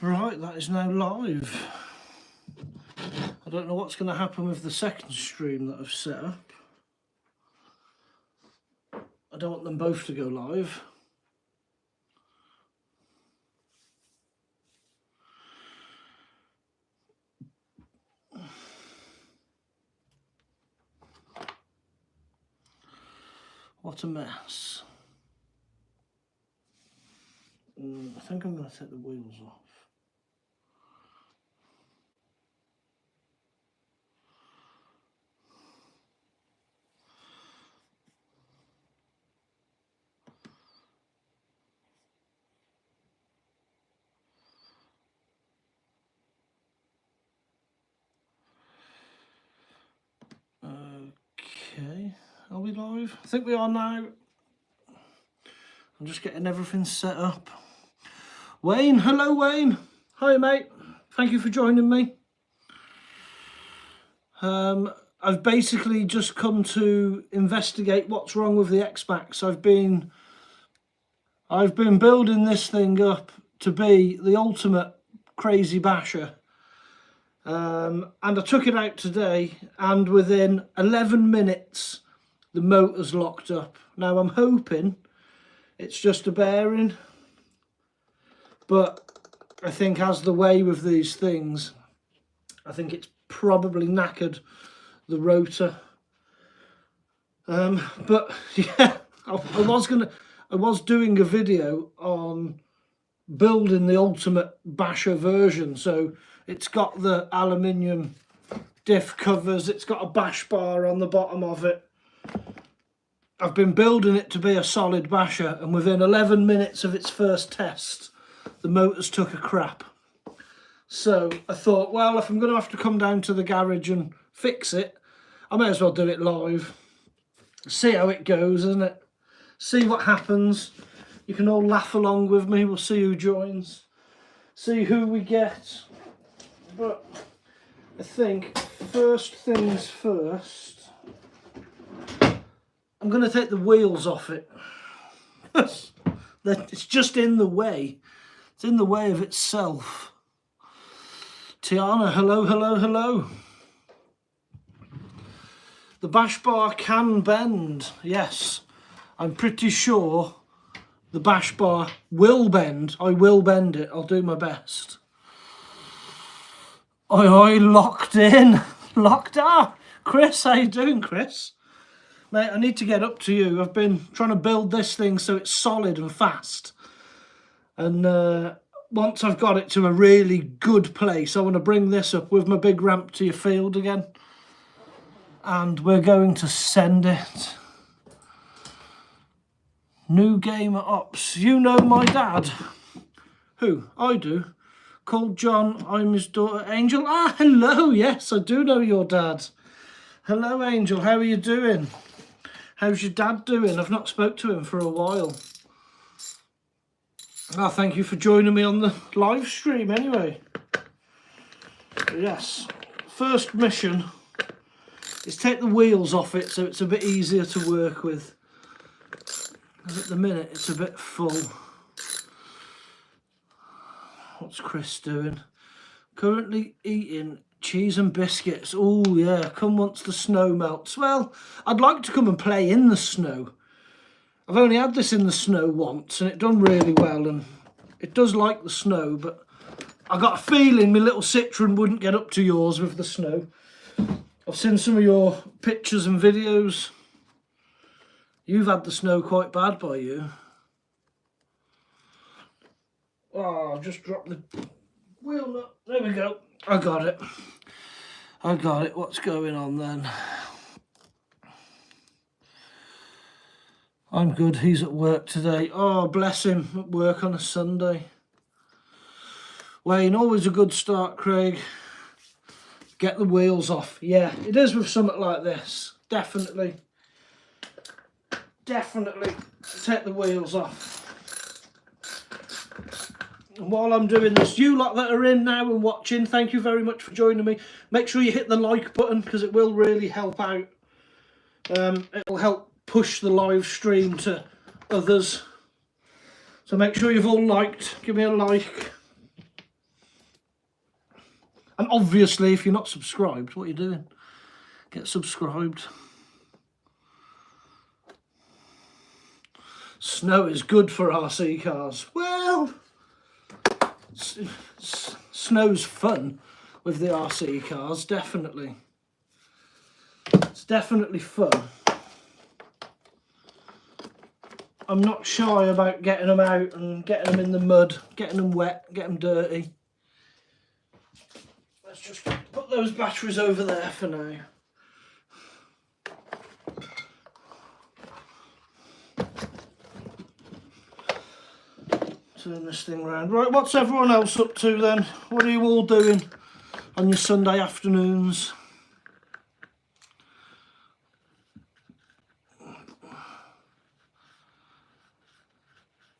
Right, that is now live. I don't know what's going to happen with the second stream that I've set up. I don't want them both to go live. What a mess. I think I'm going to take the wheels off. Okay, are we live? I think we are now. I'm just getting everything set up. Wayne, hello Wayne. Hi mate, thank you for joining me. I've basically just come to investigate what's wrong with the xMax. I've been building this thing up to be the ultimate crazy basher. And I took it out today, and within 11 minutes the motor's locked up. Now I'm hoping it's just a bearing, but I think as the way with these things, I think it's probably knackered the rotor. But yeah, I was doing a video on building the ultimate basher version. So it's got the aluminium diff covers, it's got a bash bar on the bottom of it. I've been building it to be a solid basher, and within 11 minutes of its first test, the motors took a crap. So I thought, well, if I'm going to have to come down to the garage and fix it, I may as well do it live. See how it goes, isn't it? See what happens. You can all laugh along with me. We'll see who joins. See who we get. But I think first things first, I'm going to take the wheels off it. It's just in the way. It's in the way of itself. Tiana, hello, hello, hello. The bash bar can bend, yes. I'm pretty sure the bash bar will bend. I will bend it. I'll do my best. Oi, locked in. Locked up. Chris, how you doing, Chris? Mate, I need to get up to you. I've been trying to build this thing so it's solid and fast. And once I've got it to a really good place, I want to bring this up with my big ramp to your field again. And we're going to send it. New Gamer Ops. You know my dad? Who? I do. Called John. I'm his daughter, Angel. Ah, hello. Yes, I do know your dad. Hello, Angel. How are you doing? How's your dad doing? I've not spoke to him for a while. Ah, thank you for joining me on the live stream anyway. Yes. First mission is take the wheels off it so it's a bit easier to work with. Because at the minute it's a bit full. What's Chris doing? Currently eating cheese and biscuits. Oh yeah, come once the snow melts. Well, I'd like to come and play in the snow. I've only had this in the snow once and it done really well, and it does like the snow, but I got a feeling my little Citroen wouldn't get up to yours with the snow. I've seen some of your pictures and videos. You've had the snow quite bad by you. Oh, I've just dropped the wheel nut. There we go. I got it. I got it. What's going on then? I'm good. He's at work today. Oh, bless him. At work on a Sunday. Wayne, always a good start, Craig. Get the wheels off. Yeah, it is with something like this. Definitely. Definitely take the wheels off. And while I'm doing this, you lot that are in now and watching, thank you very much for joining me. Make sure you hit the like button because it will really help out. It'll help push the live stream to others. So make sure you've all liked. Give me a like. And obviously, if you're not subscribed, what are you doing? Get subscribed. Snow is good for RC cars. Well, snow's fun with the RC cars, definitely. It's definitely fun. I'm not shy about getting them out and getting them in the mud, getting them wet, getting them dirty. Let's just put those batteries over there for now. Turn this thing round. Right, what's everyone else up to then? What are you all doing on your Sunday afternoons?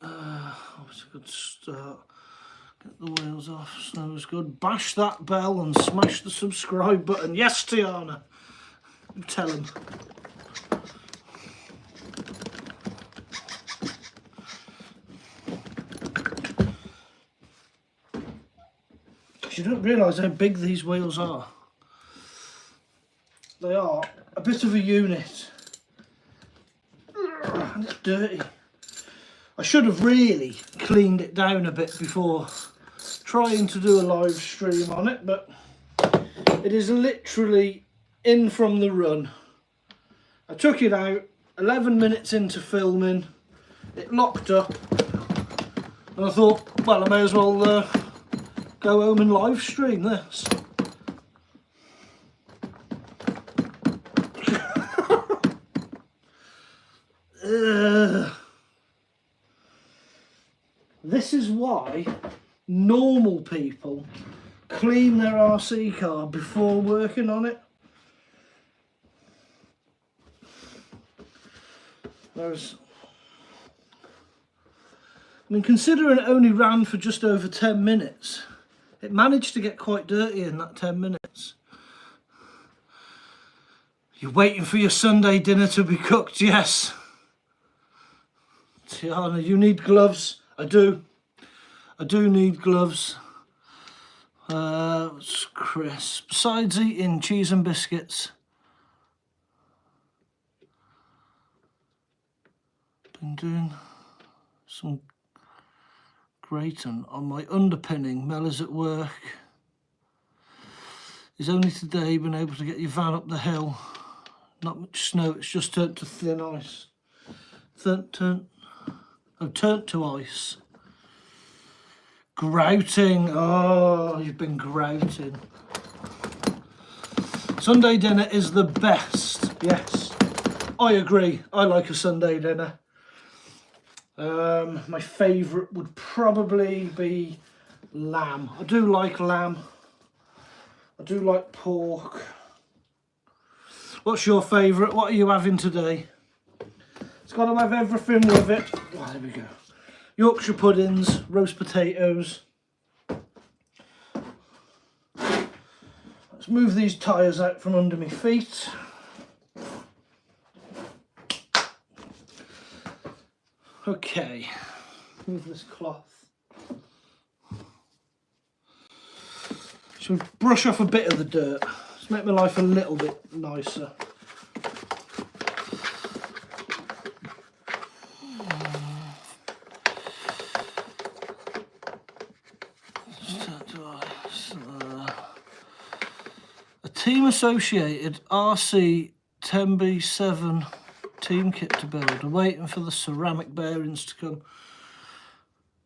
That's a good start. Get the wheels off. Snow's good. Bash that bell and smash the subscribe button. Yes, Tiana. Tell him. You don't realise how big these wheels are. They are a bit of a unit. And it's dirty. I should have really cleaned it down a bit before trying to do a live stream on it, but it is literally in from the run. I took it out 11 minutes into filming, it locked up, and I thought, well, I may as well go home and live stream this. This is why normal people clean their RC car before working on it. Whereas, I mean, considering it only ran for just over 10 minutes, it managed to get quite dirty in that 10 minutes. You're waiting for your Sunday dinner to be cooked, yes. Tiana, you need gloves. I do need gloves. It's Chris. Besides eating cheese and biscuits, been doing some grating on my underpinning. Mel is at work. He's only today been able to get your van up the hill. Not much snow, it's just turned to thin ice. Turned to ice. Grouting. Oh, you've been grouting. Sunday dinner is the best. Yes, I agree. I like a Sunday dinner. My favourite would probably be lamb. I do like lamb. I do like pork. What's your favourite? What are you having today? It's got to have everything with it. Oh, there we go. Yorkshire puddings, roast potatoes. Let's move these tyres out from under my feet. Okay, move this cloth. Should we brush off a bit of the dirt? Let's make my life a little bit nicer. A team associated RC 10B7 team kit to build. We're waiting for the ceramic bearings to come.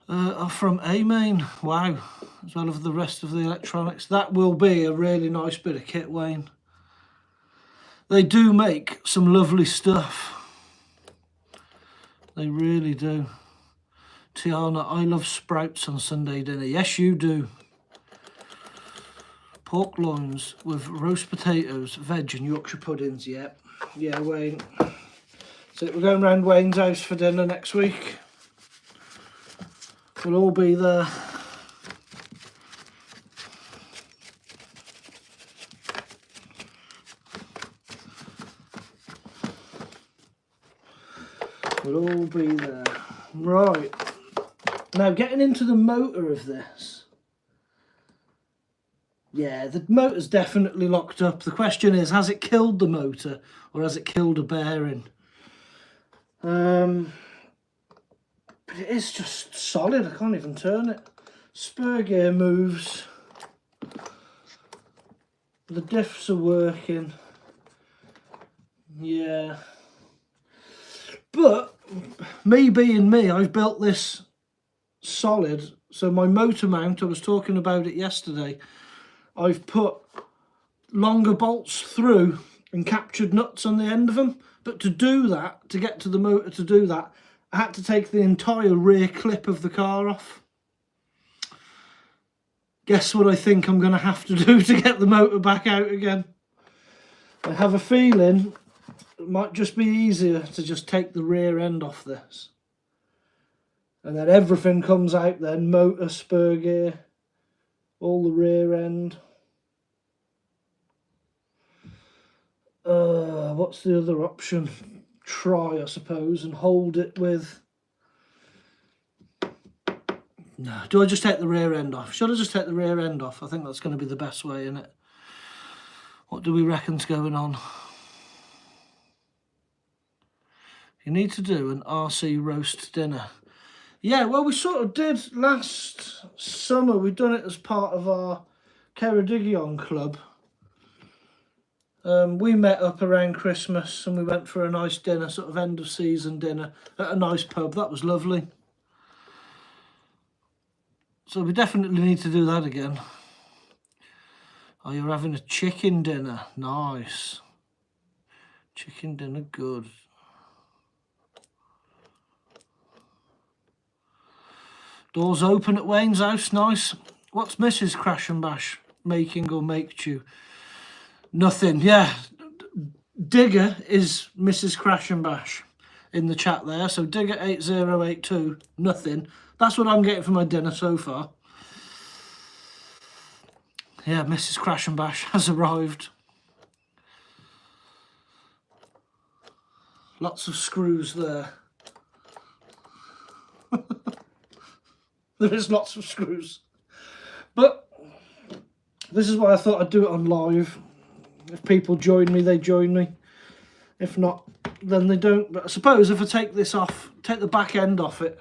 Are from A-Main. Wow. As well as the rest of the electronics. That will be a really nice bit of kit, Wayne. They do make some lovely stuff. They really do. Tiana, I love sprouts on Sunday dinner. Yes, you do. Pork loins with roast potatoes, veg and Yorkshire puddings. Yep. Yeah, Wayne. So we're going round Wayne's house for dinner next week. We'll all be there. We'll all be there. Right. Now getting into the motor of this. Yeah, the motor's definitely locked up. The question is, has it killed the motor or has it killed a bearing? But it is just solid. I can't even turn it. Spur gear moves. The diffs are working. Yeah. But me being me, I've built this solid. So my motor mount, I was talking about it yesterday, I've put longer bolts through and captured nuts on the end of them. But to do that, to get to the motor to do that, I had to take the entire rear clip of the car off. Guess what I think I'm going to have to do to get the motor back out again? I have a feeling it might just be easier to just take the rear end off this. And then everything comes out then, motor, spur gear, all the rear end. What's the other option? Try, I suppose, and hold it with... No, do I just take the rear end off? Should I just take the rear end off? I think that's going to be the best way, isn't it? What do we reckon's going on? You need to do an RC roast dinner. Yeah, well, we sort of did last summer. We've done it as part of our Ceredigion club. We met up around Christmas and we went for a nice dinner, sort of end of season dinner at a nice pub. That was lovely. So we definitely need to do that again. Oh, you're having a chicken dinner. Nice. Chicken dinner, good. Doors open at Wayne's house, nice. What's Mrs. Crash and Bash making or make you? Nothing, yeah. Digger is Mrs. Crash and Bash in the chat there. So Digger 8082, nothing. That's what I'm getting for my dinner so far. Yeah, Mrs. Crash and Bash has arrived. Lots of screws there. There is lots of screws. But this is why I thought I'd do it on live. If people join me, they join me. If not, then they don't. But I suppose if I take this off, take the back end off it,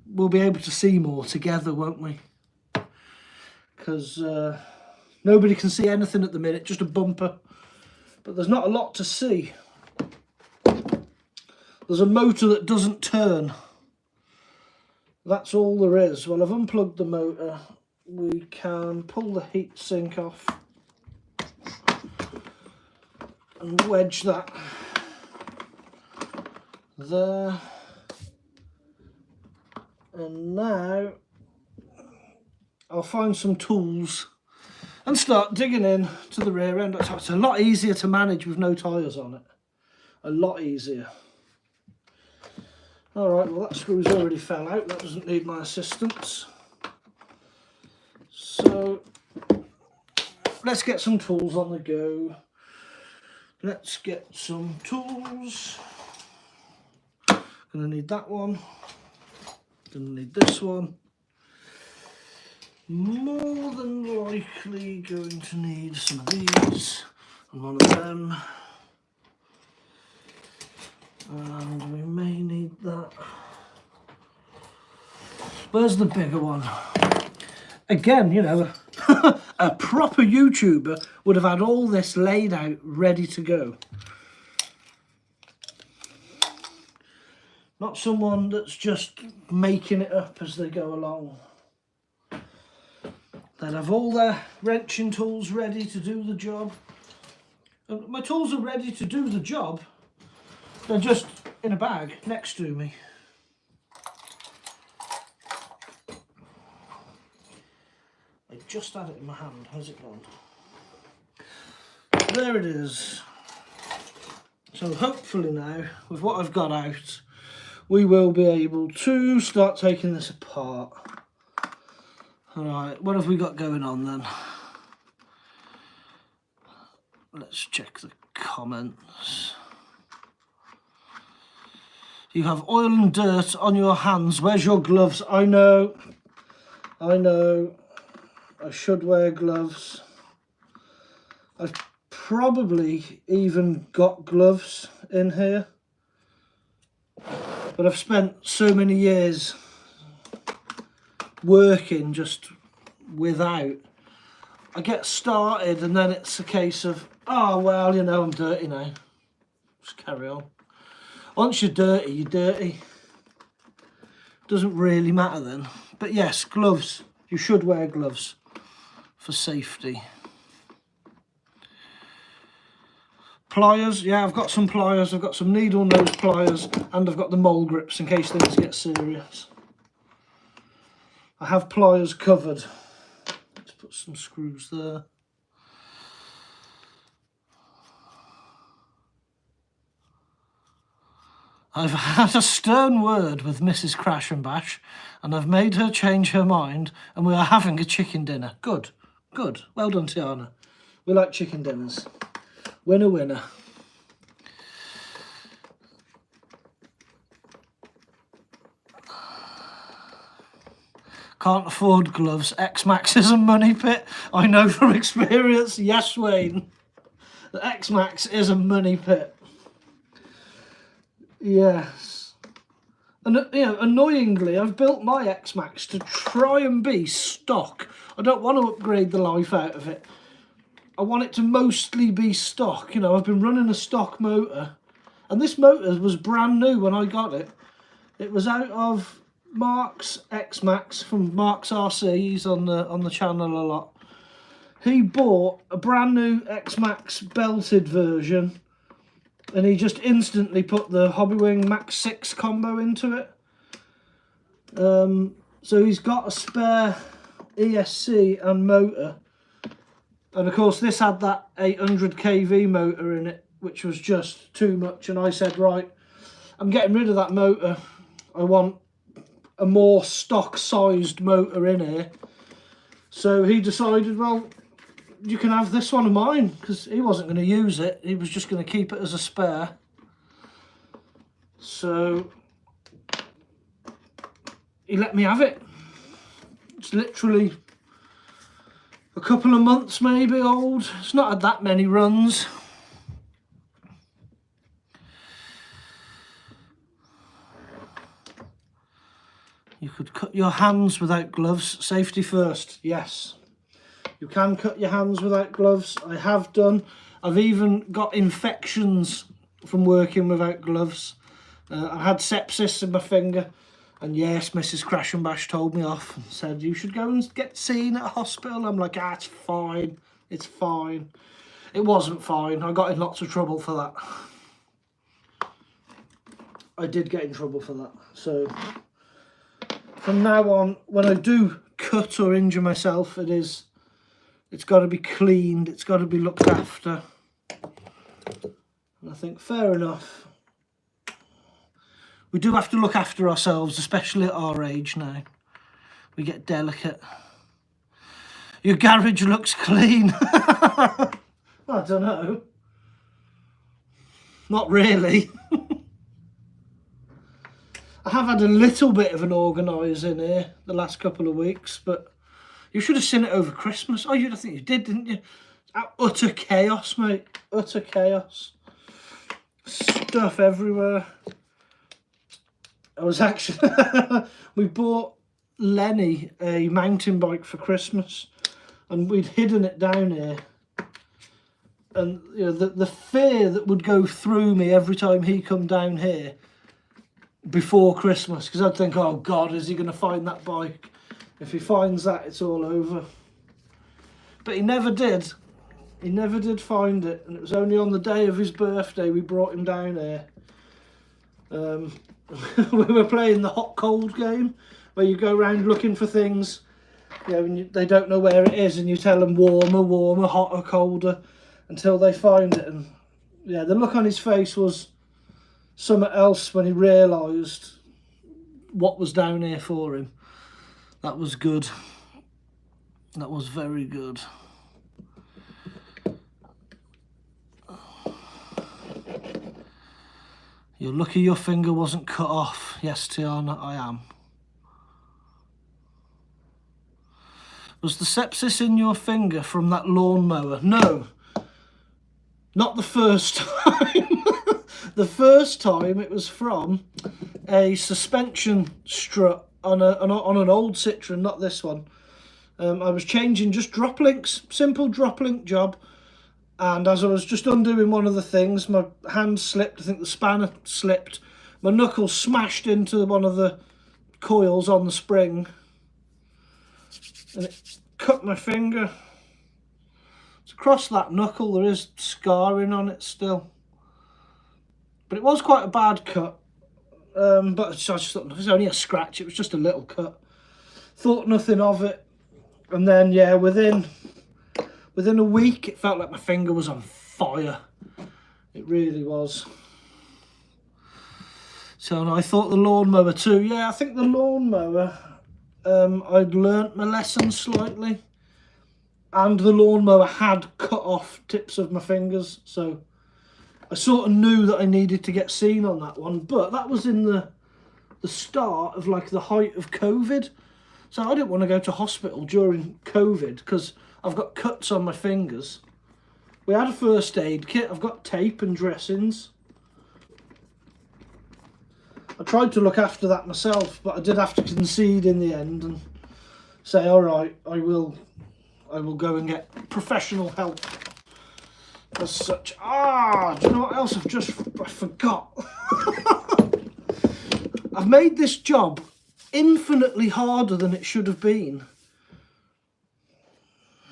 we'll be able to see more together, won't we? Because nobody can see anything at the minute, just a bumper. But there's not a lot to see. There's a motor that doesn't turn. That's all there is. Well, I've unplugged the motor. We can pull the heat sink off and wedge that there. And now I'll find some tools and start digging in to the rear end. It's a lot easier to manage with no tyres on it. A lot easier. Alright, well that screw's already fell out. That doesn't need my assistance. So let's get some tools on the go. Let's get some tools. Gonna need that one. Gonna need this one. More than likely going to need some of these and one of them. And we may need that. Where's the bigger one? Again, you know, a proper YouTuber would have had all this laid out, ready to go. Not someone that's just making it up as they go along. They'd have all their wrenching tools ready to do the job. And my tools are ready to do the job. They're just in a bag next to me. I just had it in my hand. How's it gone? There it is. So hopefully now, with what I've got out, we will be able to start taking this apart. Alright, what have we got going on then? Let's check the comments. You have oil and dirt on your hands. Where's your gloves? I know. I should wear gloves. I've probably even got gloves in here, but I've spent so many years working just without. I get started and then it's a case of, oh well, you know, I'm dirty now, just carry on. Once you're dirty, you're dirty. Doesn't really matter then. But yes, gloves. You should wear gloves for safety. Pliers, yeah, I've got some pliers. I've got some needle nose pliers, and I've got the mole grips in case things get serious. I have pliers covered. Let's put some screws there. I've had a stern word with Mrs. Crash and Bash, and I've made her change her mind, and we are having a chicken dinner. Good, good. Well done, Tiana. We like chicken dinners. Winner, winner. Can't afford gloves. xMaxx is a money pit. I know from experience. Yes, Wayne. The xMaxx is a money pit. Yes. And, you know, annoyingly, I've built my xMaxx to try and be stock. I don't want to upgrade the life out of it. I want it to mostly be stock. You know, I've been running a stock motor, and this motor was brand new when I got it. It was out of Mark's xMaxx from Mark's RC. He's on the channel a lot. He bought a brand new xMaxx belted version, and he just instantly put the Hobbywing Max 6 combo into it. So he's got a spare ESC and motor. And of course this had that 800 kV motor in it, which was just too much. And I said, right, I'm getting rid of that motor. I want a more stock sized motor in here. So he decided, well, you can have this one of mine, because he wasn't going to use it. He was just going to keep it as a spare. So he let me have it. It's literally a couple of months maybe old. It's not had that many runs. You could cut your hands without gloves. Safety first, yes. You can cut your hands without gloves. I have done. I've even got infections from working without gloves. I had sepsis in my finger. And yes, Mrs. Crash and Bash told me off and said, you should go and get seen at a hospital. I'm like, ah, it's fine. It's fine. It wasn't fine. I got in lots of trouble for that. I did get in trouble for that. So from now on, when I do cut or injure myself, it's got to be cleaned. It's got to be looked after. And I think fair enough. We do have to look after ourselves, especially at our age now. We get delicate. Your garage looks clean. I don't know. Not really. I have had a little bit of an organise in here the last couple of weeks, but you should have seen it over Christmas. Oh, I think you did, didn't you? Utter chaos, mate. Utter chaos. Stuff everywhere. I was actually... we bought Lenny a mountain bike for Christmas, and we'd hidden it down here. And you know, the fear that would go through me every time he come down here before Christmas, because I'd think, oh God, is he going to find that bike? If he finds that, it's all over. But he never did. He never did find it, and it was only on the day of his birthday we brought him down here. We were playing the hot cold game, where you go around looking for things, you know, and they don't know where it is, and you tell them warmer, warmer, hotter, colder, until they find it. And yeah, the look on his face was something else when he realised what was down here for him. That was good. That was very good. You're lucky your finger wasn't cut off. Yes, Tiana, I am. Was the sepsis in your finger from that lawnmower? No. Not the first time. The first time it was from a suspension strut on an old Citroen, not this one. I was changing just drop links, simple drop link job, and as I was just undoing one of the things, my hand slipped. I think the spanner slipped. My knuckle smashed into one of the coils on the spring, and it cut my finger. So across that knuckle there is scarring on it still, but it was quite a bad cut. But I just thought it was only a scratch. It was just a little cut. Thought nothing of it. And then, yeah, within a week, it felt like my finger was on fire. It really was. So I thought the lawnmower too. Yeah, I think the lawnmower, I'd learnt my lesson slightly. And the lawnmower had cut off tips of my fingers. So I sort of knew that I needed to get seen on that one. But that was in the start of like the height of COVID. So I didn't want to go to hospital during COVID because I've got cuts on my fingers. We had a first aid kit. I've got tape and dressings. I tried to look after that myself, but I did have to concede in the end and say, all right, I will go and get professional help as such. Do you know what else I forgot? I've made this job infinitely harder than it should have been.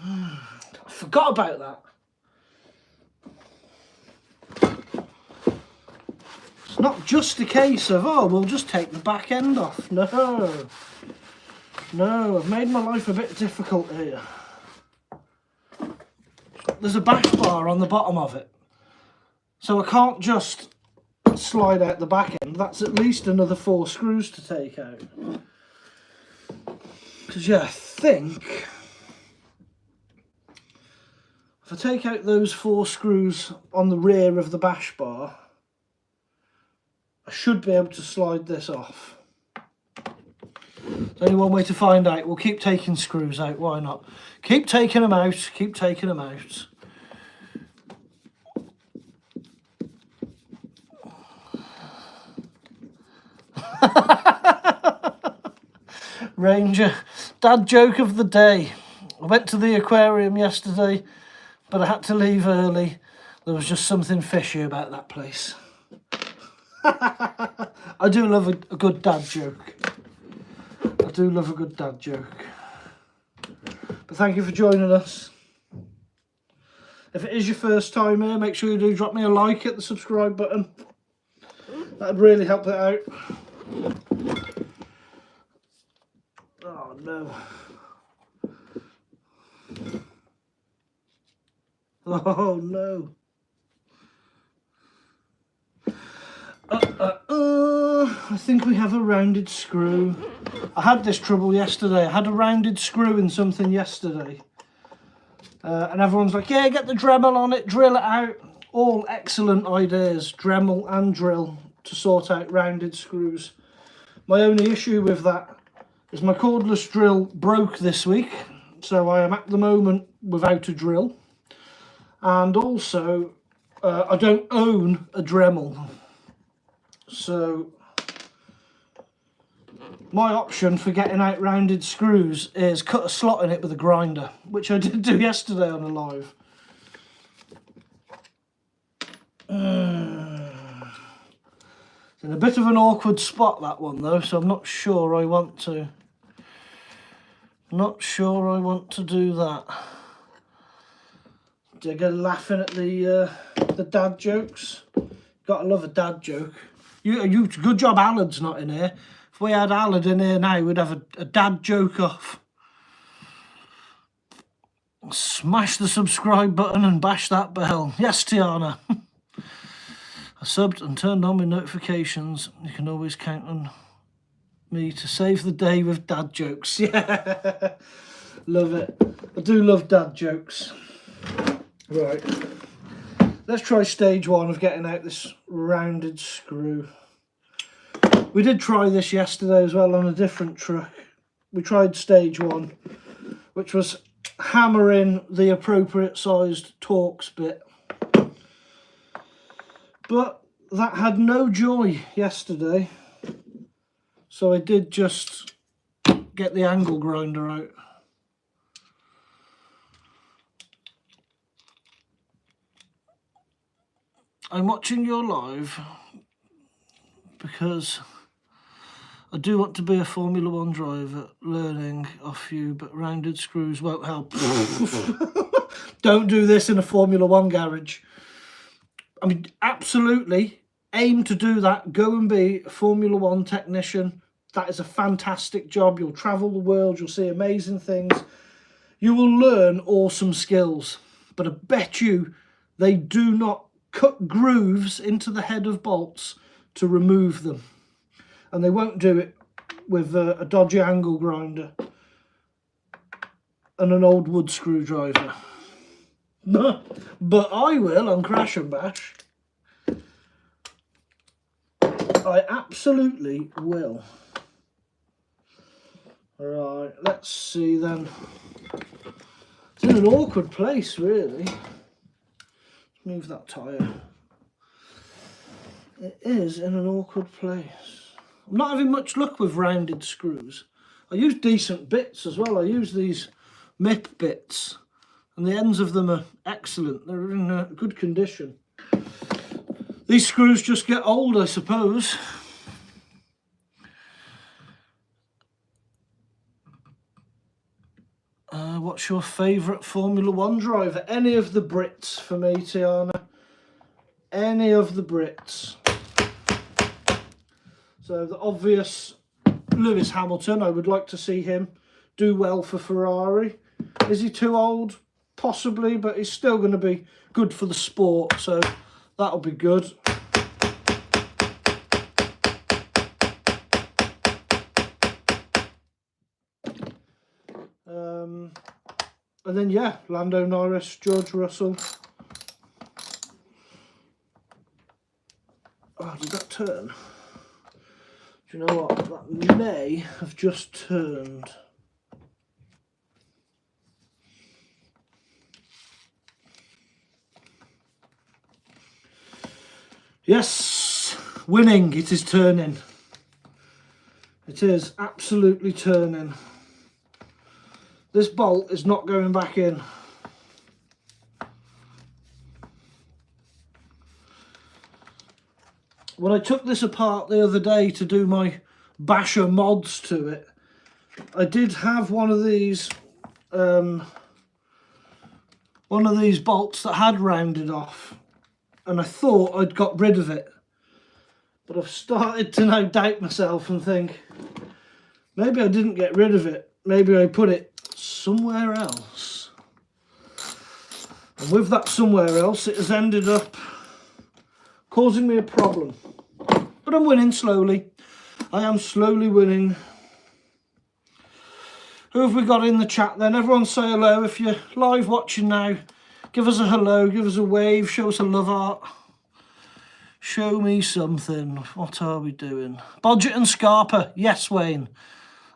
I forgot about that. It's not just a case of, oh, we'll just take the back end off. No, I've made my life a bit difficult here. There's a bash bar on the bottom of it, so I can't just slide out the back end. That's at least another 4 screws to take out. Because yeah, I think if I take out those 4 screws on the rear of the bash bar, I should be able to slide this off. There's only one way to find out. We'll keep taking screws out, why not? Keep taking them out, keep taking them out. Ranger, dad joke of the day. I went to the aquarium yesterday, but I had to leave early. There was just something fishy about that place. I do love a good dad joke. I do love a good dad joke. But thank you for joining us. If it is your first time here, make sure you do drop me a like, hit the subscribe button. That'd really help it out. Oh no. Oh no. I think we have a rounded screw. I had this trouble yesterday. I had a rounded screw in something yesterday. And everyone's like, yeah, get the Dremel on it, drill it out. All excellent ideas, Dremel and drill, to sort out rounded screws. My only issue with that is my cordless drill broke this week, so I am at the moment without a drill. And also, I don't own a Dremel. So my option for getting out rounded screws is cut a slot in it with a grinder, which I did do yesterday on a live. It's in a bit of an awkward spot, that one though, so I'm not sure I want to. Not sure I want to do that. Digger laughing at the dad jokes. Gotta love a dad joke. You good job Alan's not in here. If we had Alan in here now, we'd have a dad joke off. Smash the subscribe button and bash that bell. Yes, Tiana. I subbed and turned on my notifications. You can always count on me to save the day with dad jokes. Yeah, love it. I do love dad jokes. Right, let's try stage 1 of getting out this rounded screw. We did try this yesterday as well on a different truck. We tried stage 1, which was hammering the appropriate sized Torx bit. But that had no joy yesterday, so I did just get the angle grinder out. I'm watching your live because I do want to be a Formula 1 driver, learning off you, but rounded screws won't help. Don't do this in a Formula 1 garage. I mean, absolutely, aim to do that. Go and be a Formula 1 technician. That is a fantastic job. You'll travel the world, you'll see amazing things. You will learn awesome skills. But I bet you they do not cut grooves into the head of bolts to remove them. And they won't do it with a dodgy angle grinder and an old wood screwdriver. But I will on Crash and Bash. I absolutely will. Right, let's see then. It's in an awkward place, really. Move that tyre. It is in an awkward place. I'm not having much luck with rounded screws. I use decent bits as well. I use these MIP bits, and the ends of them are excellent. They're in good condition. These screws just get old, I suppose. What's your favourite Formula 1 driver? Any of the Brits for me, Tiana. Any of the Brits. So the obvious Lewis Hamilton, I would like to see him do well for Ferrari. Is he too old? Possibly, but he's still going to be good for the sport, so that'll be good. And then, yeah, Lando Norris, George Russell. Oh, did that turn? Do you know what? That may have just turned. Yes, winning. It is turning. It is absolutely turning. This bolt is not going back in. When I took this apart the other day to do my basher mods to it, I did have one of these bolts that had rounded off, and I thought I'd got rid of it. But I've started to now doubt myself and think, maybe I didn't get rid of it. Maybe I put it somewhere else. And with that somewhere else, it has ended up causing me a problem. But I'm winning slowly. I am slowly winning. Who have we got in the chat then? Everyone say hello. If you're live watching now, give us a hello, give us a wave, show us a love art. Show me something. What are we doing? Bodgett and Scarpa. Yes, Wayne.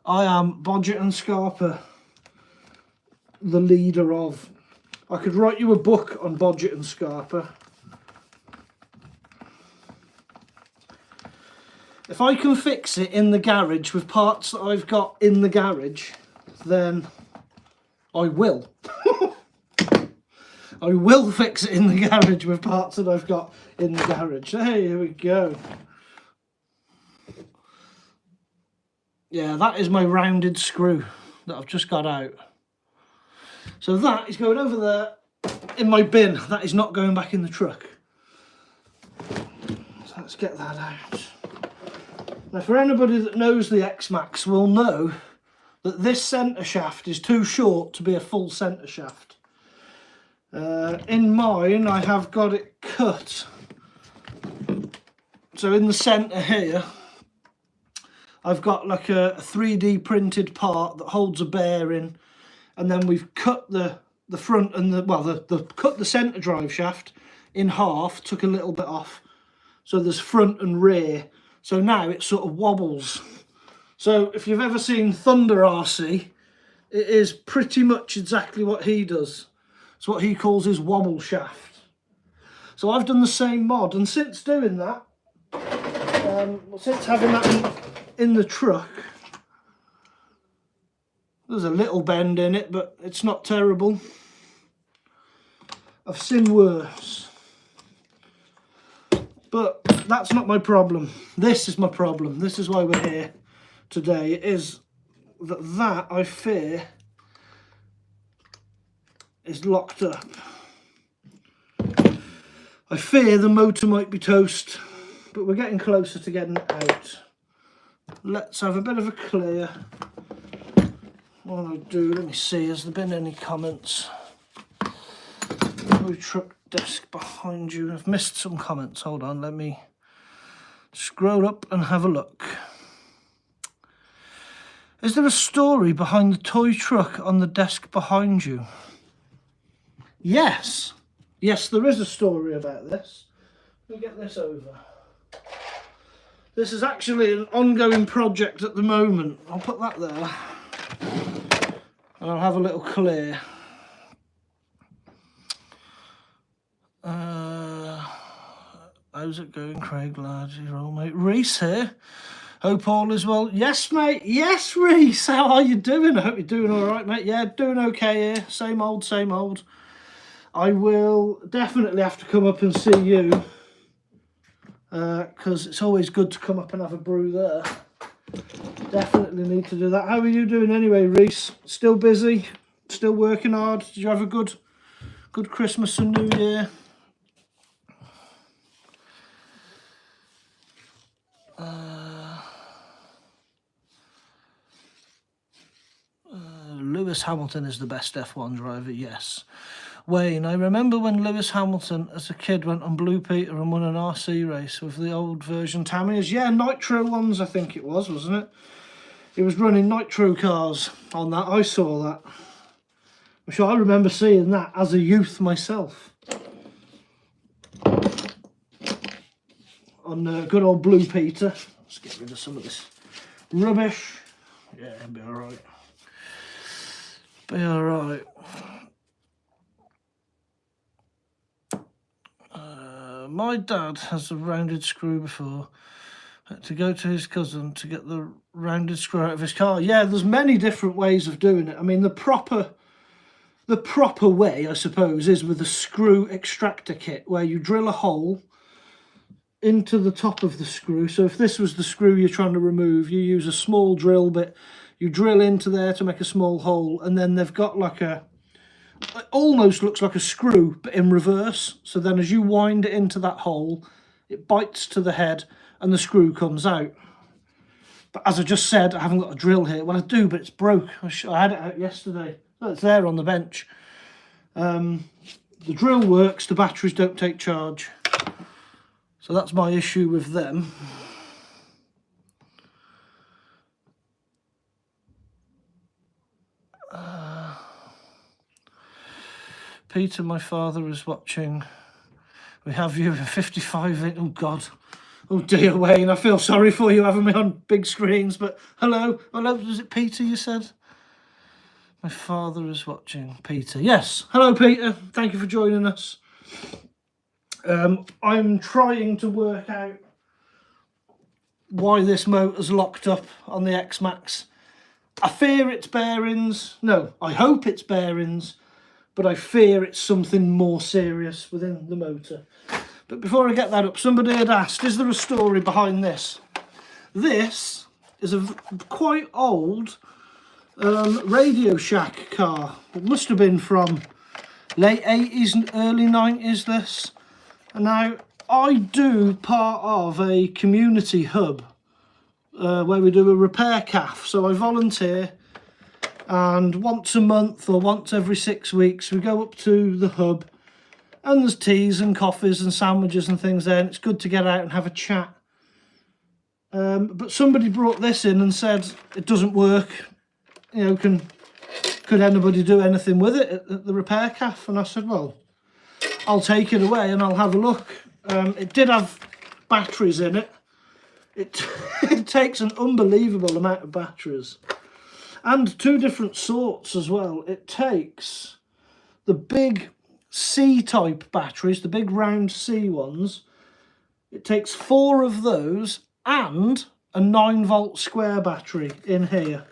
I am Bodgett and Scarpa, the leader of. I could write you a book on Bodgett and Scarpa. If I can fix it in the garage with parts that I've got in the garage, then I will. I will fix it in the garage with parts that I've got in the garage. Hey, here we go. Yeah, that is my rounded screw that I've just got out. So that is going over there in my bin. That is not going back in the truck. So let's get that out. Now, for anybody that knows the xMaxx will know that this centre shaft is too short to be a full centre shaft. In mine, I have got it cut. So in the centre here, I've got like a 3D printed part that holds a bearing, and then we've cut the front and cut the centre drive shaft in half, took a little bit off. So there's front and rear. So now it sort of wobbles. So if you've ever seen Thunder RC, it is pretty much exactly what he does. It's what he calls his wobble shaft. So I've done the same mod, and since doing that, since having that in the truck, there's a little bend in it, but it's not terrible. I've seen worse. But that's not my problem. This is my problem. This is why we're here today. It is that I fear is locked up. I fear the motor might be toast, but we're getting closer to getting it out. Let's have a bit of a clear. What I do, let me see, has there been any comments? Toy truck desk behind you. I've missed some comments. Hold on, let me scroll up and have a look. Is there a story behind the toy truck on the desk behind you? Yes. Yes, there is a story about this. Let me get this over. This is actually an ongoing project at the moment. I'll put that there. And I'll have a little clear. How's it going, Craig, lad? Your old mate Reese here. Hope all is well. Yes, mate. Yes, Reese. How are you doing? I hope you're doing all right, mate. Yeah, doing okay here. Same old, same old. I will definitely have to come up and see you, because it's always good to come up and have a brew there. Definitely need to do that. How are you doing anyway, Reese? Still busy? Still working hard? Did you have a good Christmas and New Year? Lewis Hamilton is the best F1 driver, yes. Wayne, I remember when Lewis Hamilton as a kid went on Blue Peter and won an RC race with the old version Tamiya's. Yeah, Nitro ones I think it was, wasn't it? He was running Nitro cars on that. I saw that. I'm sure I remember seeing that as a youth myself. On good old Blue Peter. Let's get rid of some of this rubbish. Yeah, it'll be alright. Be alright. My dad has a rounded screw before. Had to go to his cousin to get the rounded screw out of his car. Yeah, there's many different ways of doing it. I mean, the proper way, I suppose, is with a screw extractor kit, where you drill a hole into the top of the screw. So if this was the screw you're trying to remove, you use a small drill bit, you drill into there to make a small hole, and then they've got like a, it almost looks like a screw, but in reverse. So then as you wind it into that hole, it bites to the head and the screw comes out. But as I just said, I haven't got a drill here. Well, I do, but it's broke. I had it out yesterday. Oh, it's there on the bench. The drill works, the batteries don't take charge. So that's my issue with them. Peter, my father, is watching. We have you in 55. Oh, God. Oh, dear, Wayne. I feel sorry for you having me on big screens. But hello. Hello. Was it Peter you said? My father is watching. Peter. Yes. Hello, Peter. Thank you for joining us. I'm trying to work out why this motor's locked up on the xMax. I fear it's bearings. No, I hope it's bearings. But I fear it's something more serious within the motor. But before I get that up, somebody had asked, is there a story behind this? This is a quite old Radio Shack car. It must have been from late 80s and early 90s, this. And now, I do part of a community hub where we do a repair cafe. So I volunteer. And once a month or once every 6 weeks, we go up to the hub, and there's teas and coffees and sandwiches and things there, and it's good to get out and have a chat. But somebody brought this in and said it doesn't work. You know, could anybody do anything with it at the repair cafe? And I said, well, I'll take it away and I'll have a look. It did have batteries in it. It takes an unbelievable amount of batteries. And two different sorts as well. It takes the big C-type batteries, the big round C ones. It takes 4 of those and a 9-volt square battery in here.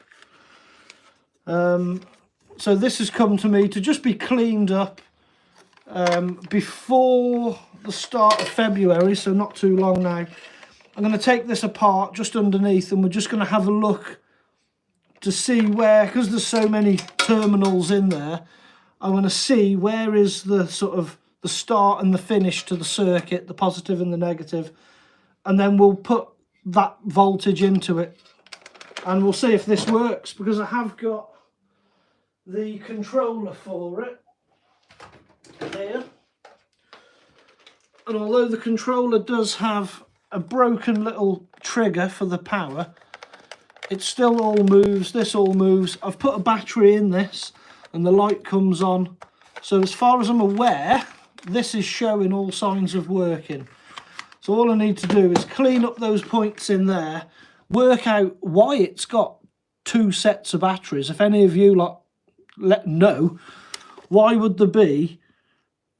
So this has come to me to just be cleaned up before the start of February, so not too long now. I'm going to take this apart just underneath, and we're just going to have a look to see where, because there's so many terminals in there, I want to see where is the sort of the start and the finish to the circuit, the positive and the negative, and then we'll put that voltage into it and we'll see if this works, because I have got the controller for it here, and although the controller does have a broken little trigger for the power, it still all moves. This all moves. I've put a battery in this and the light comes on, so as far as I'm aware this is showing all signs of working. So all I need to do is clean up those points in there, work out why it's got 2 sets of batteries. If any of you let know, why would there be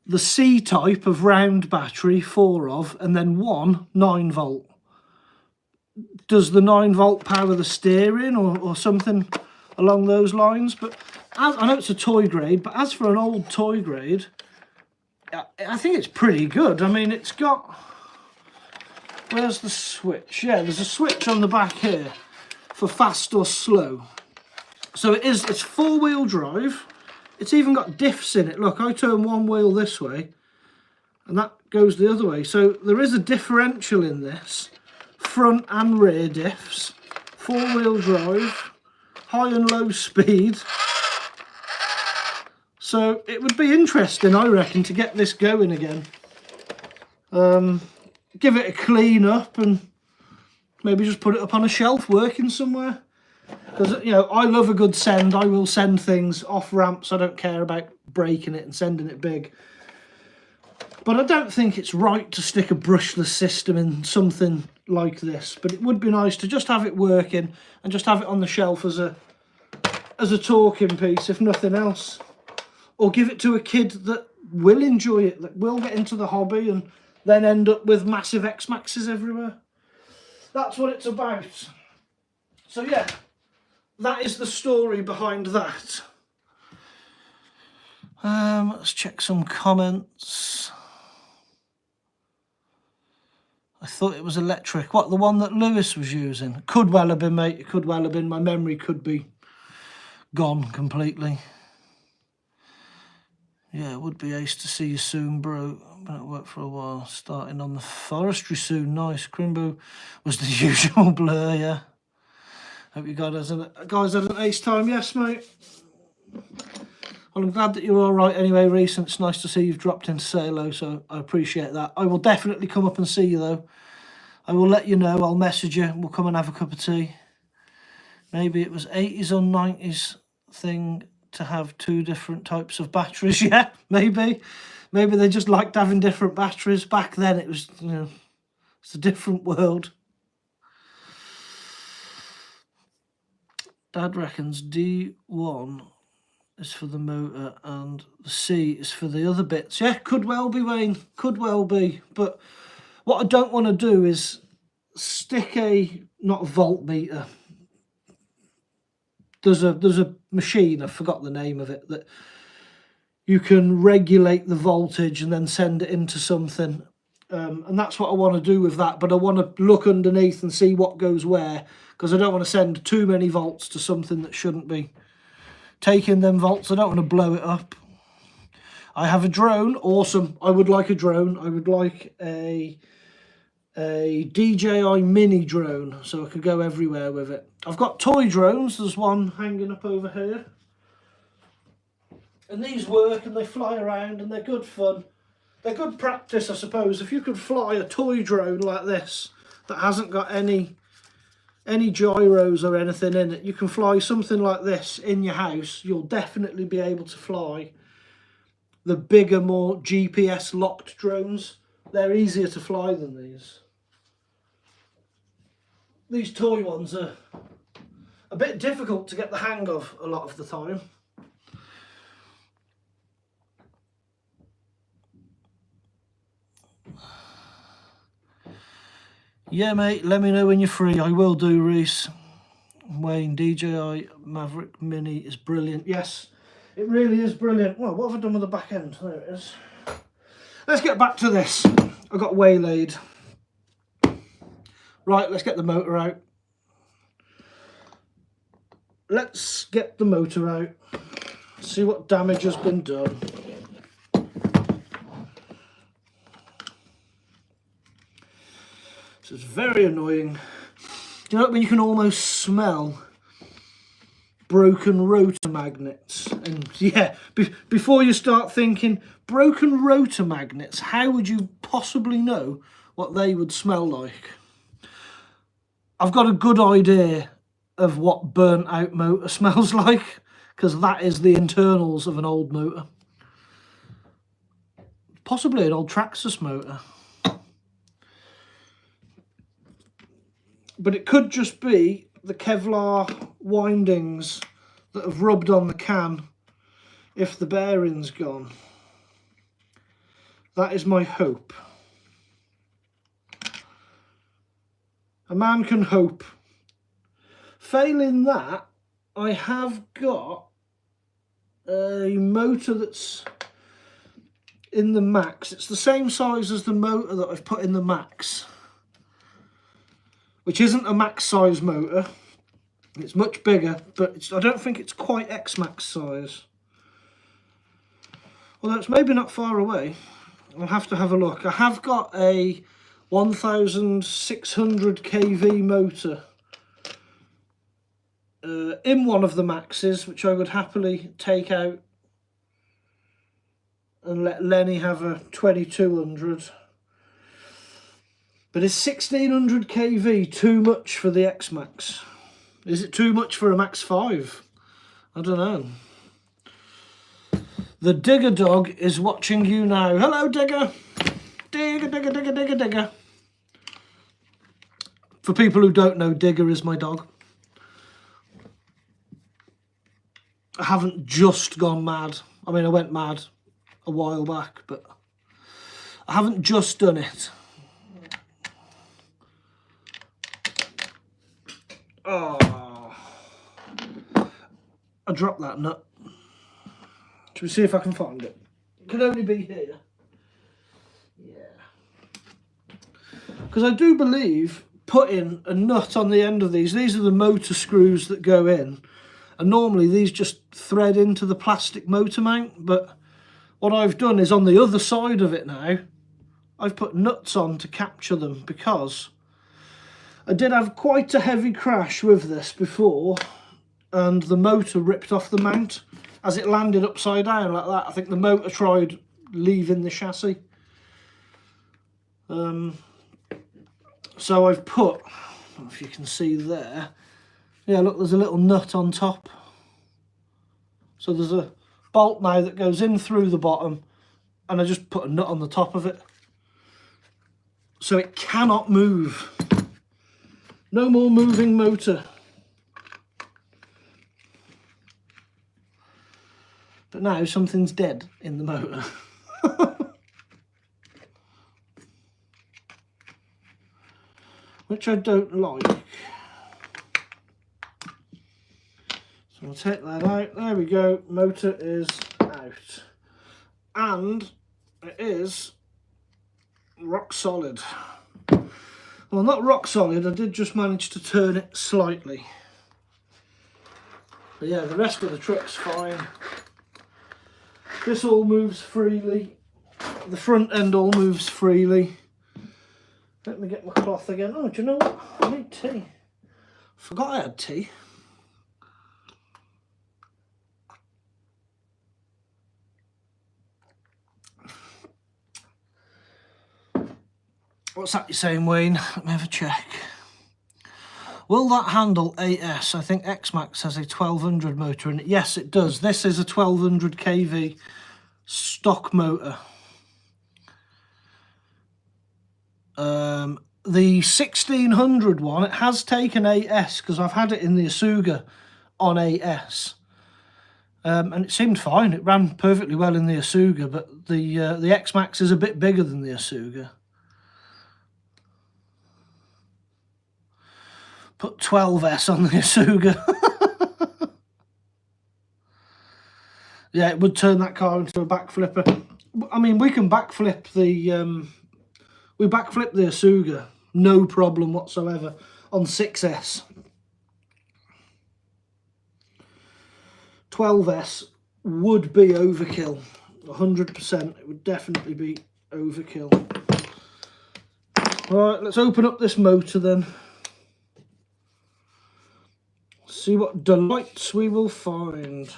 the C type of round battery, 4 of, and then 1 9-volt? Does the 9-volt power the steering or something along those lines? But I know it's a toy grade, but as for an old toy grade, I think it's pretty good. I mean, it's got... Where's the switch? Yeah, there's a switch on the back here for fast or slow. So it's 4-wheel drive. It's even got diffs in it. Look, I turn one wheel this way and that goes the other way. So there is a differential in this. Front and rear diffs. 4-wheel drive. High and low speed. So it would be interesting, I reckon, to get this going again. Give it a clean up and maybe just put it up on a shelf working somewhere. Because, you know, I love a good send. I will send things off ramps. I don't care about breaking it and sending it big. But I don't think it's right to stick a brushless system in something like this. But it would be nice to just have it working and just have it on the shelf as a talking piece, if nothing else. Or give it to a kid that will enjoy it, that will get into the hobby and then end up with massive xmaxes everywhere. That's what it's about. So yeah, that is the story behind that. Let's check some comments. I thought it was electric. What, the one that Lewis was using? Could well have been, mate. It could well have been. My memory could be gone completely. Yeah, it would be ace to see you soon, bro. Been at work for a while. Starting on the forestry soon. Nice. Crimbo was the usual blur, yeah. Hope you guys had an ace time. Yes, mate. Well, I'm glad that you're all right anyway, Reese. And it's nice to see you've dropped in to say hello, so I appreciate that. I will definitely come up and see you, though. I will let you know. I'll message you. We'll come and have a cup of tea. Maybe it was 80s or 90s thing to have 2 different types of batteries. Yeah, maybe they just liked having different batteries. Back then it was, you know, it's a different world. Dad reckons D1 is for the motor and the C is for the other bits. Yeah, could well be, Wayne, could well be. But what I don't want to do is stick not a voltmeter. There's a machine, I forgot the name of it, that you can regulate the voltage and then send it into something. And that's what I want to do with that. But I want to look underneath and see what goes where, because I don't want to send too many volts to something that shouldn't be taking them volts. I don't want to blow it up. I have a drone. Awesome. I would like a drone. I would like a DJI mini drone so I could go everywhere with it. I've got toy drones. There's one hanging up over here. And these work and they fly around and they're good fun. They're good practice, I suppose. If you could fly a toy drone like this that hasn't got any gyros or anything in it, you can fly something like this in your house, you'll definitely be able to fly the bigger, more GPS locked drones. They're easier to fly than these. These toy ones are a bit difficult to get the hang of a lot of the time. Yeah, mate, let me know when you're free. I will do, Reese. Wayne, DJI Maverick Mini is brilliant. Yes, it really is brilliant. Well, what have I done with the back end? There it is. Let's get back to this. I got waylaid. Right, let's get the motor out. Let's get the motor out. See what damage has been done. This is very annoying. Do you know when you can almost smell broken rotor magnets? And yeah, before you start thinking, broken rotor magnets, how would you possibly know what they would smell like? I've got a good idea of what burnt out motor smells like, because that is the internals of an old motor. Possibly an old Traxxas motor. But it could just be the Kevlar windings that have rubbed on the can if the bearing's gone. That is my hope. A man can hope. Failing that, I have got a motor that's in the Max. It's the same size as the motor that I've put in the Max, which isn't a Max size motor. It's much bigger, but I don't think it's quite xMax size. Although it's maybe not far away. I'll have to have a look. I have got a 1600 kV motor in one of the Maxes, which I would happily take out and let Lenny have a 2200. But is 1600 kV too much for the xMax? Is it too much for a Max 5? I don't know. The Digger dog is watching you now. Hello, Digger. Digger, Digger, Digger, Digger, Digger. For people who don't know, Digger is my dog. I haven't just gone mad. I mean, I went mad a while back, but I haven't just done it. Oh, I dropped that nut. Should we see if I can find it? It could only be here. Yeah. Because I do believe putting a nut on the end of these are the motor screws that go in. And normally these just thread into the plastic motor mount. But what I've done is on the other side of it now, I've put nuts on to capture them, because I did have quite a heavy crash with this before, and the motor ripped off the mount as it landed upside down like that. I think the motor tried leaving the chassis. So I've put, I don't know if you can see there, yeah, look, there's a little nut on top. So there's a bolt now that goes in through the bottom, and I just put a nut on the top of it. So it cannot move. No more moving motor. But now something's dead in the motor. Which I don't like. So we'll take that out. There we go. Motor is out. And it is rock solid. Well, not rock solid. I did just manage to turn it slightly. But yeah, the rest of the truck's fine. This all moves freely. The front end all moves freely. Let me get my cloth again. Oh, do you know what? I need tea. Forgot I had tea. What's that you're saying, Wayne? Let me have a check. Will that handle AS? I think xMax has a 1200 motor in it. Yes, it does. This is a 1200 kV stock motor. The 1600 one, it has taken AS, because I've had it in the Asuga on AS. And it seemed fine. It ran perfectly well in the Asuga, but the xMax is a bit bigger than the Asuga. Put 12S on the Asuga. Yeah, it would turn that car into a backflipper. I mean, we can backflip the we backflip the Asuga, no problem whatsoever on 6S. 12S would be overkill, 100%. It would definitely be overkill. All right, let's open up this motor then. See what delights we will find.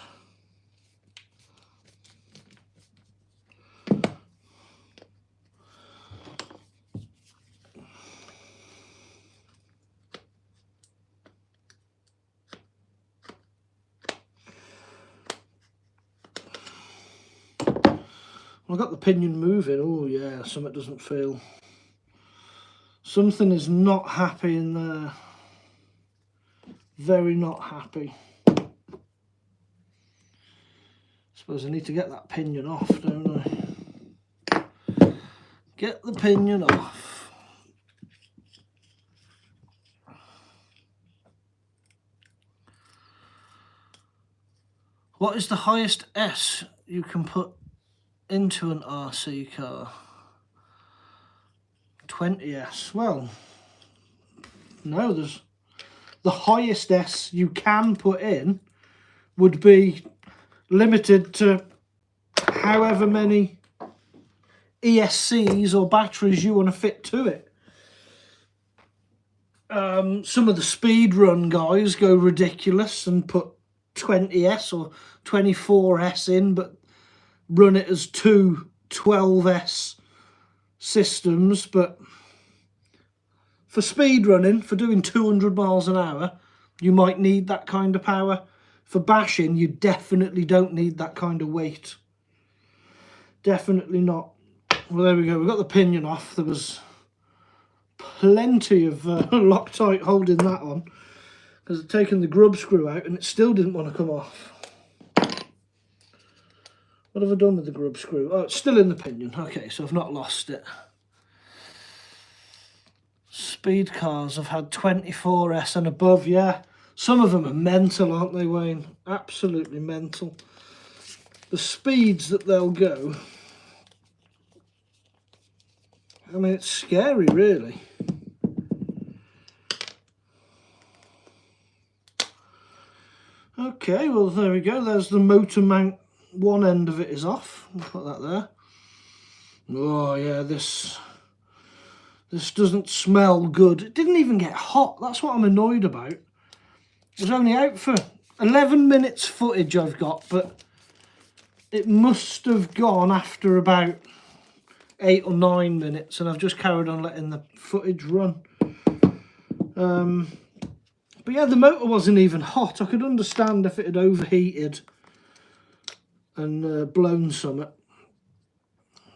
I got the pinion moving. Oh yeah, something doesn't feel. Something is not happy in there. Very not happy. Suppose I need to get that pinion off, don't I? Get the pinion off. What is the highest S you can put into an RC car? 20S. Well, no, there's the highest S you can put in would be limited to however many ESCs or batteries you want to fit to it. Some of the speed run guys go ridiculous and put 20S or 24S in, but run it as two 12S systems. But for speed running, for doing 200 miles an hour, you might need that kind of power. For bashing, you definitely don't need that kind of weight. Definitely not. Well, there we go. We got the pinion off. There was plenty of Loctite holding that on, because I'd taken the grub screw out and it still didn't want to come off. What have I done with the grub screw? Oh, it's still in the pinion. Okay, so I've not lost it. Speed cars have had 24S and above, yeah. Some of them are mental, aren't they, Wayne? Absolutely mental. The speeds that they'll go. I mean, it's scary, really. Okay, well, there we go. There's the motor mount. One end of it is off. We'll put that there. Oh, yeah, this doesn't smell good. It didn't even get hot. That's what I'm annoyed about. It was only out for 11 minutes footage I've got, but it must have gone after about 8 or 9 minutes, and I've just carried on letting the footage run. But yeah, the motor wasn't even hot. I could understand if it had overheated and blown something,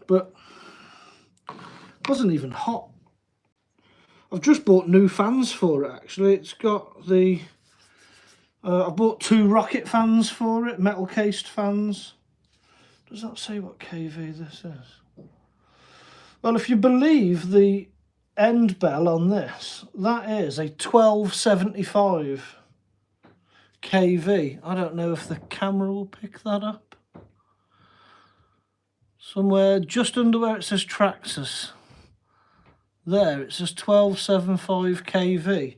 but it wasn't even hot. I've just bought new fans for it, actually. It's got the... I bought 2 rocket fans for it, metal cased fans. Does that say what kV this is? Well, if you believe the end bell on this, that is a 1275 kV. I don't know if the camera will pick that up. Somewhere just under where it says Traxxas. There, it says 1275 kV.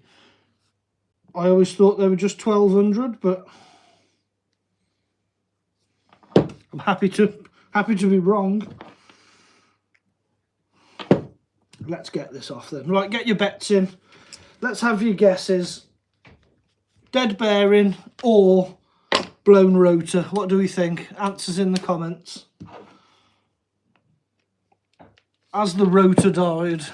I always thought they were just 1200, but I'm happy to be wrong. Let's get this off then. Right, get your bets in. Let's have your guesses. Dead bearing or blown rotor. What do we think? Answers in the comments. As the rotor died.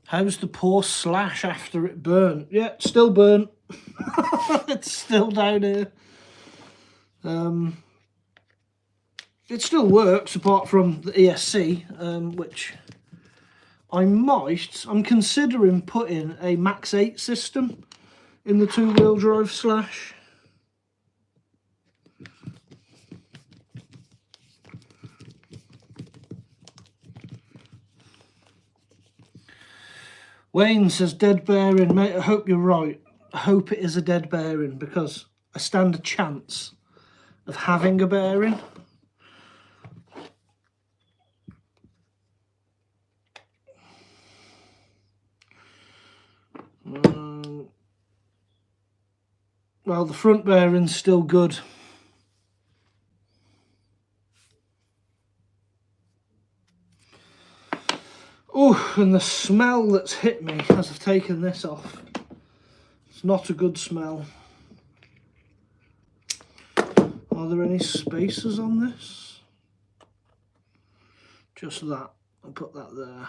How's the poor slash after it burnt? Yeah, it's still burnt. It's still down here. It still works apart from the ESC, which I'm considering putting a Max 8 system in the 2-wheel drive slash. Wayne says dead bearing. Mate, I hope you're right. I hope it is a dead bearing, because I stand a chance of having a bearing. Well, the front bearing's still good. Oh, and the smell that's hit me as I've taken this off. It's not a good smell. Are there any spacers on this? Just that. I'll put that there.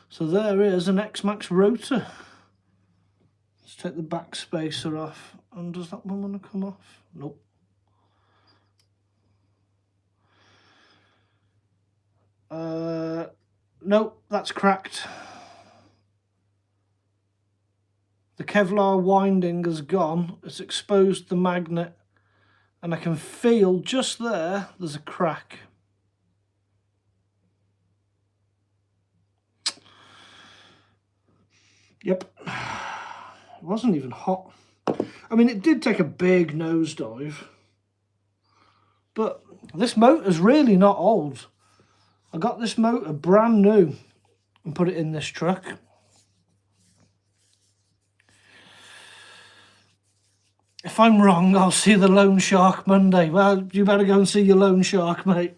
So there is an xMaxx rotor. Let's take the back spacer off. And does that one want to come off? Nope. Nope, that's cracked. The Kevlar winding has gone. It's exposed the magnet, and I can feel just there's a crack. Yep, it wasn't even hot. I mean, it did take a big nosedive, but this motor's really not old. I got this motor brand new and put it in this truck. If I'm wrong, I'll see the loan shark Monday. Well, you better go and see your loan shark, mate.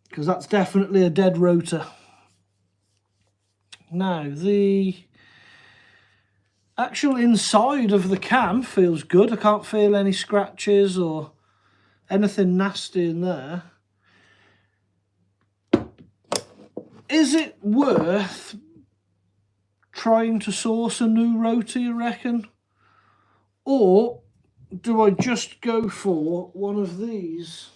Because that's definitely a dead rotor. Now, the actual inside of the cam feels good. I can't feel any scratches or anything nasty in there. Is it worth trying to source a new rotor, you reckon? Or do I just go for one of these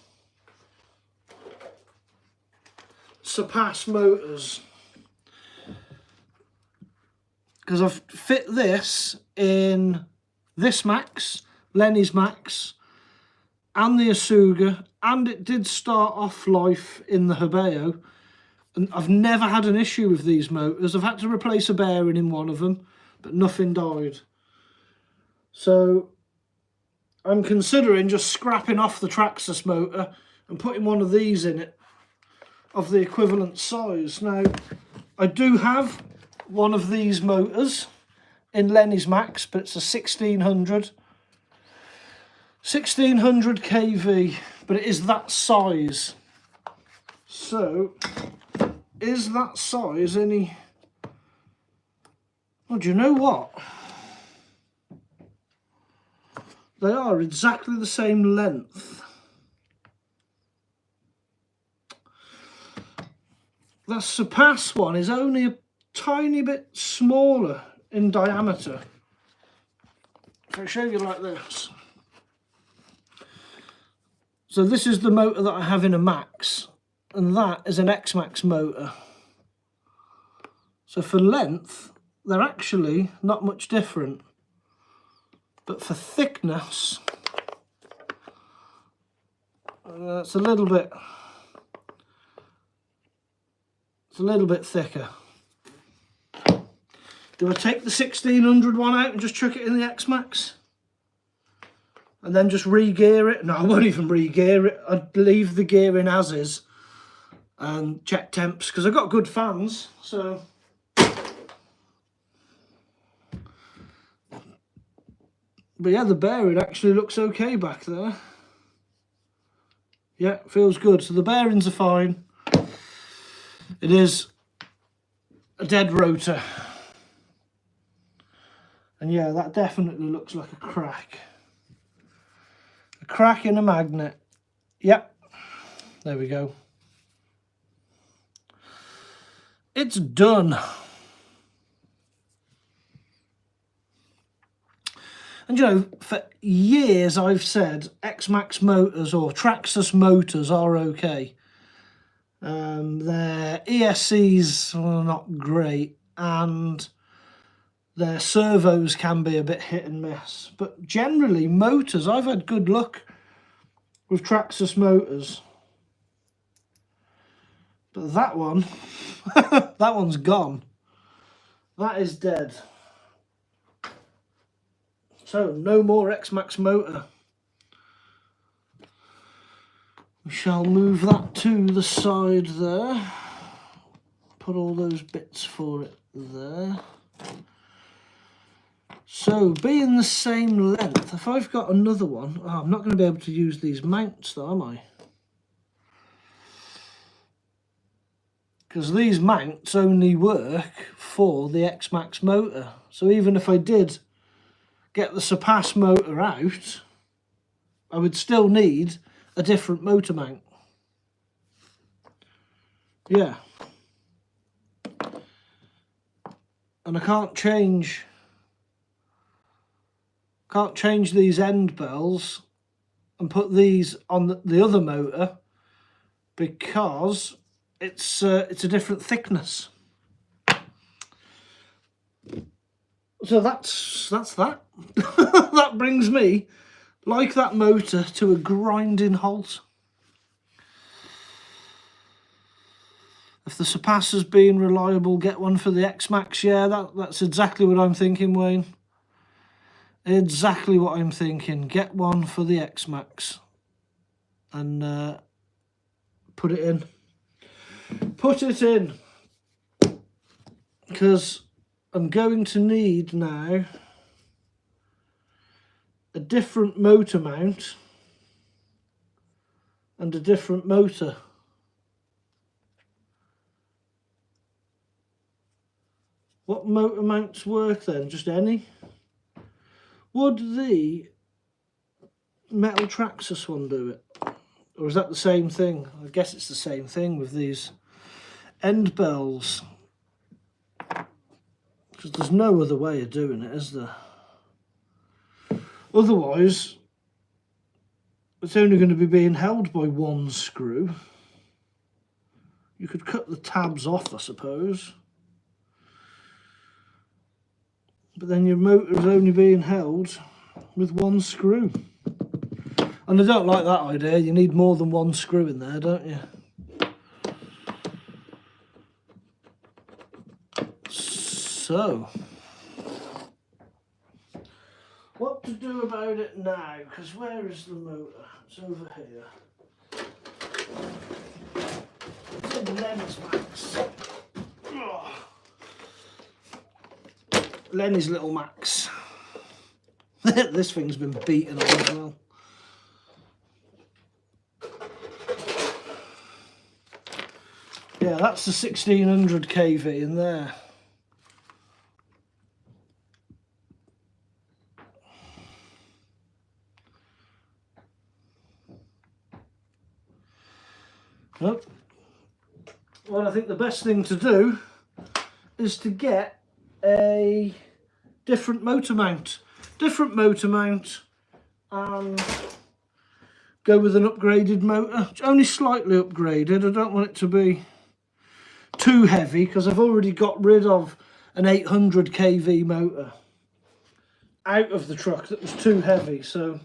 Surpass motors? Because I've fit this in this Max, Lenny's Max, and the Asuga, and it did start off life in the Hebeo, and I've never had an issue with these motors. I've had to replace a bearing in one of them, but nothing died. So I'm considering just scrapping off the Traxxas motor and putting one of these in it of the equivalent size. Now, I do have one of these motors in Lenny's Max, but it's a 1600 kV, but it is that size. So is that size any... Well, do you know what? They are exactly the same length. The Surpass one is only a tiny bit smaller in diameter. If I show you like this. So this is the motor that I have in a Max, and that is an xMaxx motor. So for length, they're actually not much different. But for thickness, it's a little bit thicker. Do I take the 1600 one out and just chuck it in the xMaxx? And then just re-gear it? No, I won't even re-gear it. I'd leave the gearing as is and check temps, because I've got good fans, so... But yeah, the bearing actually looks okay back there. Yeah, feels good. So the bearings are fine. It is a dead rotor. And yeah, that definitely looks like a crack. A crack in a magnet. Yep. There we go. It's done. And you know, for years I've said xMaxx motors or Traxxas motors are okay. Their ESCs are not great, and their servos can be a bit hit and miss. But generally, motors, I've had good luck with Traxxas motors. But that one, that one's gone. That is dead. So, no more xMaxx motor. We shall move that to the side there. Put all those bits for it there. So, being the same length, if I've got another one, I'm not going to be able to use these mounts though, am I? Because these mounts only work for the xMaxx motor. So even if I did get the Surpass motor out, I would still need a different motor mount. Yeah. And I can't change these end bells and put these on the other motor because it's a different thickness. So that's that. That brings me, like that motor, to a grinding halt. If the Surpass has been reliable, get one for the xMaxx. Yeah, that's exactly what I'm thinking, Wayne. Exactly what I'm thinking. Get one for the xMaxx and put it in. Put it in, because I'm going to need now a different motor mount and a different motor. What motor mounts work then? Just any? Would the metal Traxxas one do it? Or is that the same thing? I guess it's the same thing with these end bells. Because there's no other way of doing it, is there? Otherwise, it's only going to be being held by one screw. You could cut the tabs off, I suppose. But then your motor is only being held with one screw. And I don't like that idea. You need more than one screw in there, don't you? So, what to do about it now? Because where is the motor? It's over here. It's in Len's Max. Oh. Lenny's little Max. This thing's been beaten on as well. Yeah, that's the 1600 kV in there. Nope. Well, I think the best thing to do is to get a different motor mount. And go with an upgraded motor. It's only slightly upgraded. I don't want it to be too heavy because I've already got rid of an 800 kV motor out of the truck that was too heavy. So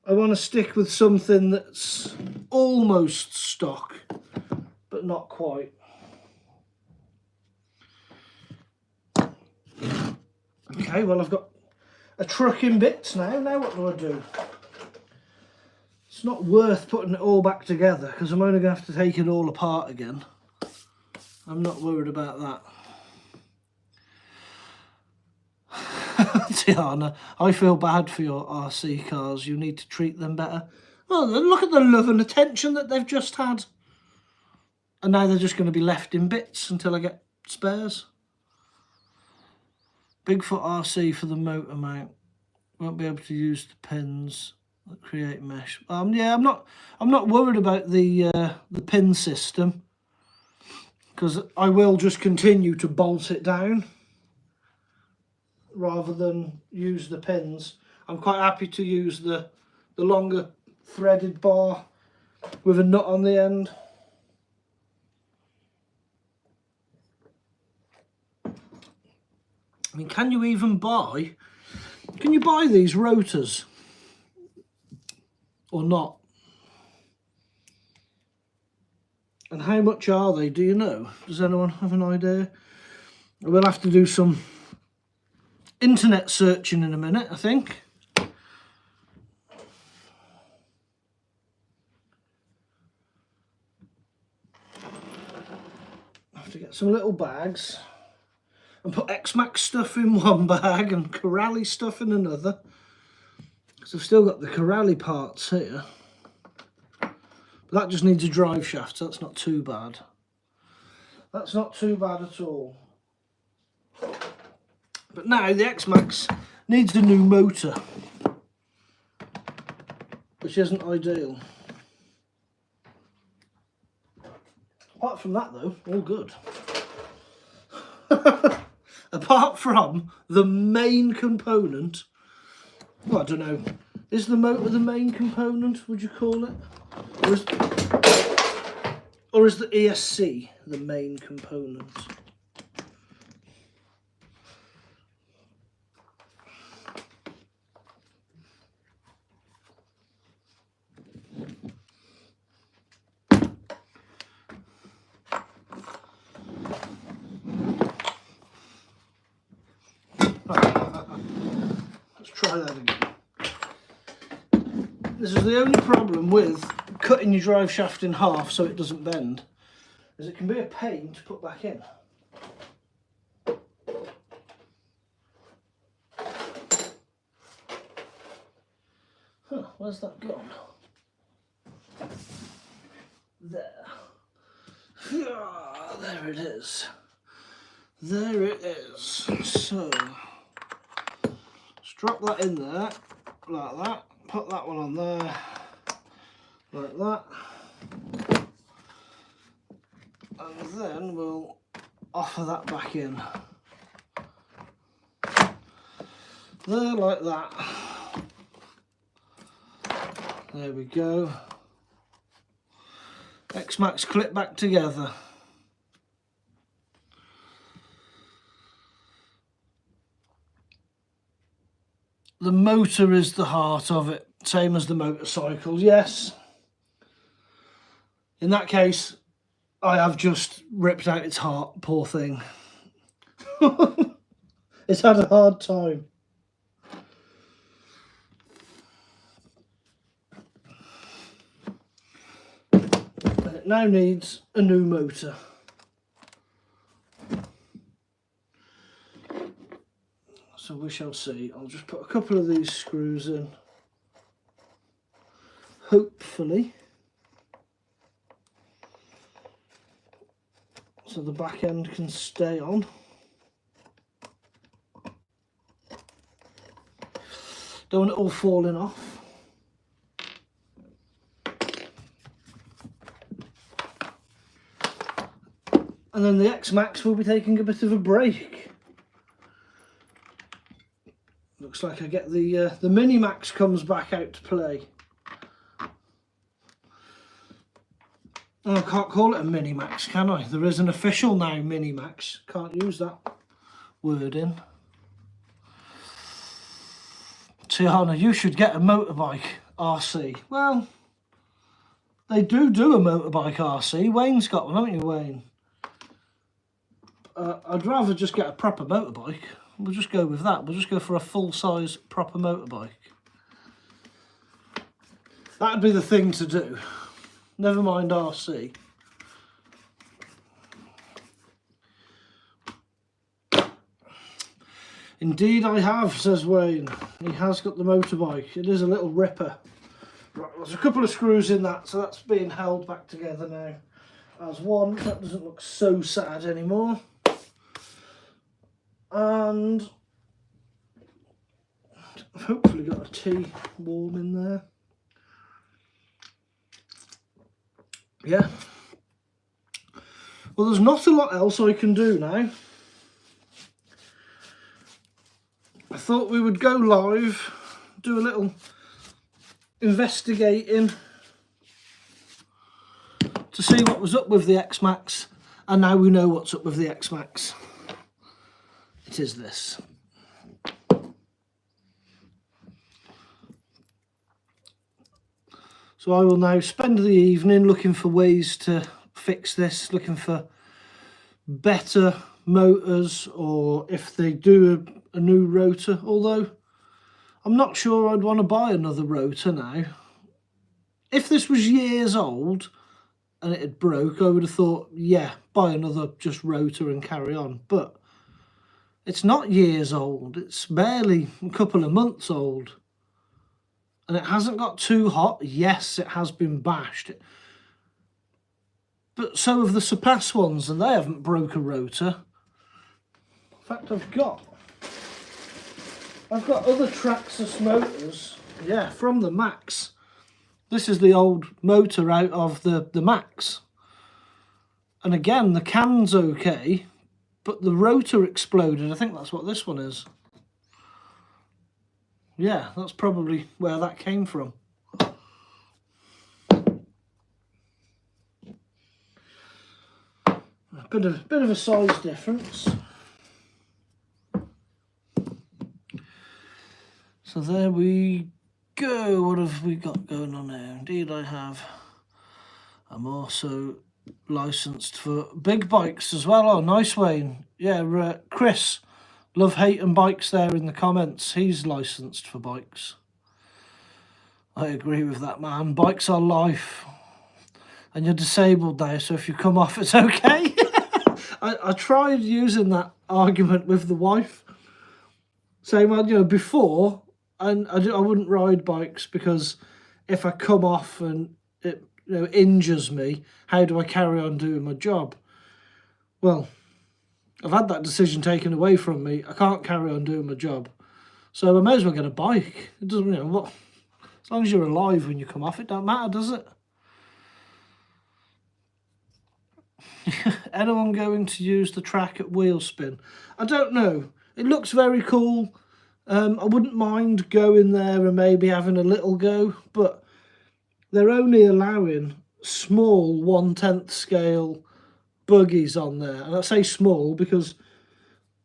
I want to stick with something that's almost stock, but not quite. Okay, well, I've got a truck in bits now. Now what do I do? It's not worth putting it all back together because I'm only going to have to take it all apart again. I'm not worried about that. Tiana, I feel bad for your RC cars. You need to treat them better. Well, look at the love and attention that they've just had. And now they're just going to be left in bits until I get spares. Bigfoot RC for the motor mount. Won't be able to use the pins that create mesh. Yeah, I'm not worried about the pin system because I will just continue to bolt it down rather than use the pins. I'm quite happy to use the longer threaded bar with a nut on the end. mean, can you buy these rotors or not? And how much are they, do you know? Does anyone have an idea? We'll have to do some internet searching in a minute, I think. I have to get some little bags and put xMax stuff in one bag and Corelli stuff in another. Because I've still got the Corelli parts here. That just needs a drive shaft, so that's not too bad. That's not too bad at all. But now the xMax needs a new motor, which isn't ideal. Apart from that though, all good. Apart from the main component, well, I don't know, is the motor the main component, would you call it? Or is the ESC the main component? Let's try that again. This is the only problem with cutting your drive shaft in half so it doesn't bend, is it can be a pain to put back in. Huh, where's that gone? There. There it is. There it is. So, let's drop that in there, like that. Put that one on there, like that. And then we'll offer that back in. There, like that. There we go. xMax clip back together. The motor is the heart of it, same as the motorcycle, yes. In that case, I have just ripped out its heart, poor thing. It's had a hard time. And it now needs a new motor. So we shall see. I'll just put a couple of these screws in. Hopefully. So the back end can stay on. Don't want it all falling off. And then the xMax will be taking a bit of a break. Looks like I get the Minimax comes back out to play. Oh, I can't call it a Minimax, can I? There is an official now, Minimax. Can't use that wording. Tiana, you should get a motorbike RC. Well, they do a motorbike RC. Wayne's got one, haven't you, Wayne? I'd rather just get a proper motorbike. We'll just go with that. We'll just go for a full-size proper motorbike. That'd be the thing to do. Never mind RC. Indeed I have, says Wayne. He has got the motorbike. It is a little ripper. Right, there's a couple of screws in that, so that's being held back together now as one. That doesn't look so sad anymore. And I've hopefully got a tea warm in there. Yeah. Well, there's not a lot else I can do now. I thought we would go live, do a little investigating to see what was up with the xMax, and now we know what's up with the xMax. It is this. So I will now spend the evening looking for ways to fix this, looking for better motors, or if they do a new rotor, although I'm not sure I'd want to buy another rotor now. If this was years old and it had broke, I would have thought, yeah, buy another just rotor and carry on. But it's not years old, it's barely a couple of months old. And it hasn't got too hot. Yes, it has been bashed. But so have the Surpass ones, and they haven't broke a rotor. In fact, I've got other Traxxas motors, yeah, from the Max. This is the old motor out of the Max. And again, the can's okay, but the rotor exploded. I think that's what this one is. Yeah, that's probably where that came from. A bit of a size difference. So there we go. What have we got going on now? Indeed I have. I'm also licensed for big bikes as well. Oh, nice, Wayne. Yeah, Chris. Love Hate and Bikes there in the comments. He's licensed for bikes. I agree with that, man. Bikes are life. And you're disabled now, so if you come off, it's okay. I tried using that argument with the wife. Saying, well, you know, before, and I wouldn't ride bikes because if I come off and it, you know, injures me, how do I carry on doing my job? Well, I've had that decision taken away from me. I can't carry on doing my job. So I may as well get a bike. It doesn't, you know, what, as long as you're alive when you come off, it don't matter, does it? Anyone going to use the track at wheel spin? I don't know. It looks very cool. I wouldn't mind going there and maybe having a little go, but they're only allowing small 1/10 scale buggies on there. And I say small because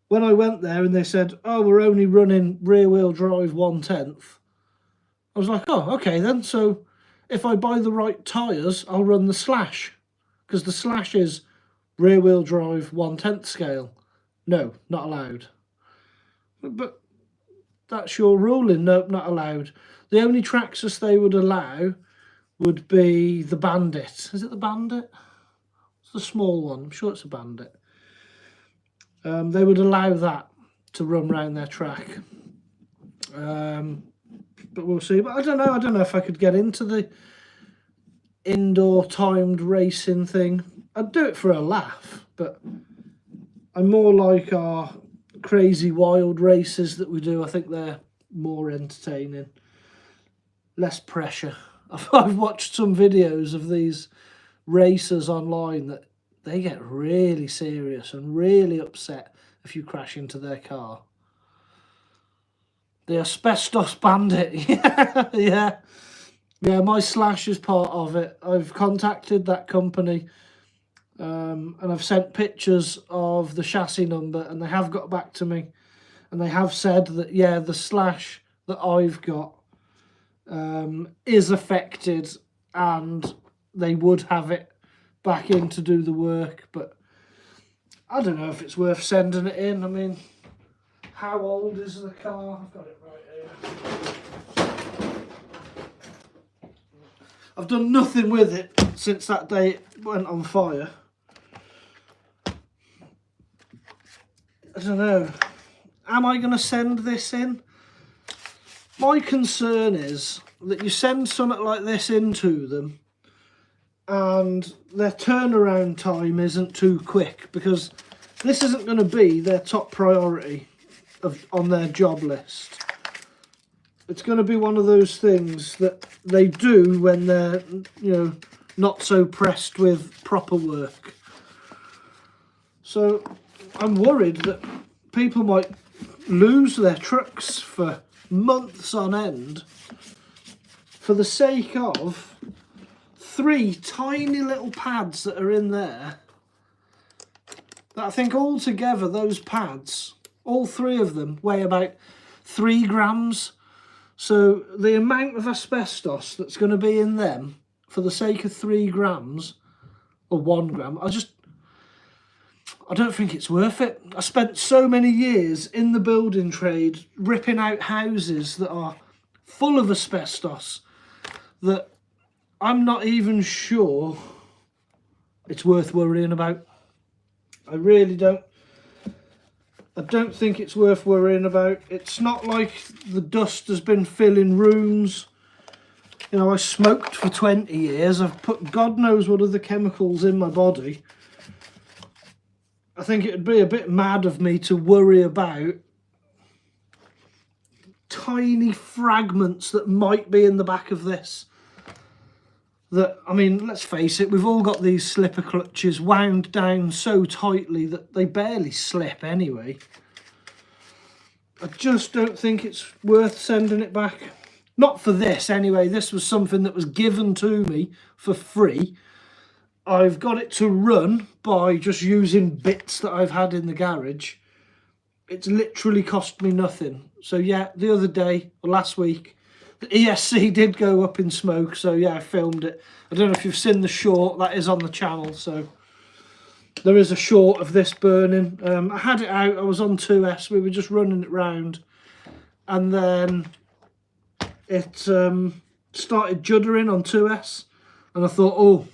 when I went there and they said, oh, we're only running rear wheel drive 1/10, I was like, oh, okay then. So if I buy the right tyres, I'll run the Slash, because the Slash is rear wheel drive 1/10 scale. No, not allowed. But that's your ruling. Nope, not allowed. The only Traxxas they would allow would be the Bandit. Is it the Bandit? It's the small one. I'm sure it's a Bandit. They would allow that to run around their track. But we'll see. But I don't know. I don't know if I could get into the indoor timed racing thing. I'd do it for a laugh, but I'm more like our crazy wild races that we do. I think they're more entertaining, less pressure. I've watched some videos of these racers online that they get really serious and really upset if you crash into their car. The Asbestos Bandit. Yeah. Yeah, my Slash is part of it. I've contacted that company and I've sent pictures of the chassis number, and they have got back to me, and they have said that, yeah, the Slash that I've got is affected and they would have it back in to do the work, but I don't know if it's worth sending it in. I mean, how old is the car? I've got it right here. I've done nothing with it since that day it went on fire. I don't know. Am I going to send this in? My concern is that you send something like this into them and their turnaround time isn't too quick, because this isn't going to be their top priority on their job list. It's going to be one of those things that they do when they're, you know, not so pressed with proper work. So I'm worried that people might lose their trucks for months on end for the sake of 3 tiny little pads that are in there. That I think altogether those pads, all 3 of them, weigh about 3 grams. So the amount of asbestos that's going to be in them for the sake of 3 grams or 1 gram, I don't think it's worth it. I spent so many years in the building trade ripping out houses that are full of asbestos that I'm not even sure it's worth worrying about. I really don't. I don't think it's worth worrying about. It's not like the dust has been filling rooms. You know, I smoked for 20 years. I've put God knows what other chemicals in my body. I think it would be a bit mad of me to worry about tiny fragments that might be in the back of this. That, I mean, let's face it, we've all got these slipper clutches wound down so tightly that they barely slip anyway. I just don't think it's worth sending it back. Not for this anyway. This was something that was given to me for free. I've got it to run by just using bits that I've had in the garage. It's literally cost me nothing. So yeah, the other day, or last week, the ESC did go up in smoke, so yeah, I filmed it. I don't know if you've seen the short, that is on the channel, so there is a short of this burning. I had it out, I was on 2S, we were just running it round, and then it started juddering on 2S, and I thought, oh,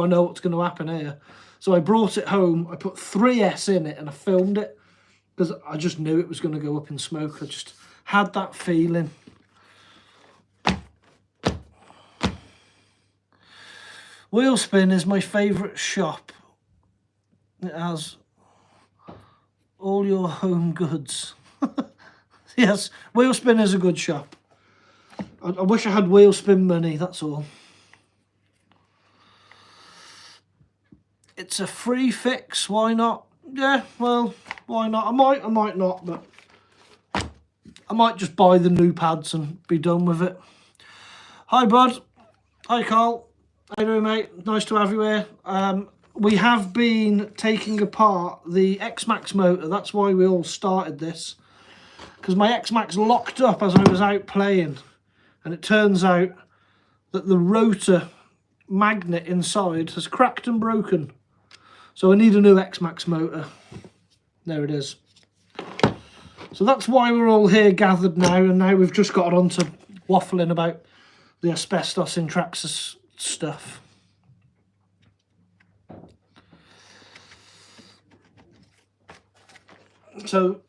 I know what's going to happen here. So I brought it home, I put 3S in it, and I filmed it, because I just knew it was going to go up in smoke. I just had that feeling. Wheelspin is my favourite shop. It has all your home goods. Yes, Wheelspin is a good shop. I wish I had Wheelspin money, that's all. It's a free fix, why not? Yeah, well, why not? I might not, but I might just buy the new pads and be done with it. Hi, bud. Hi, Carl. How you doing, mate? Nice to have you here. We have been taking apart the xMaxx motor. That's why we all started this. Because my xMaxx locked up as I was out playing. And it turns out that the rotor magnet inside has cracked and broken. So I need a new xMaxx motor. There it is. So that's why we're all here gathered now. And now we've just got on to waffling about the asbestos in Traxxas stuff. So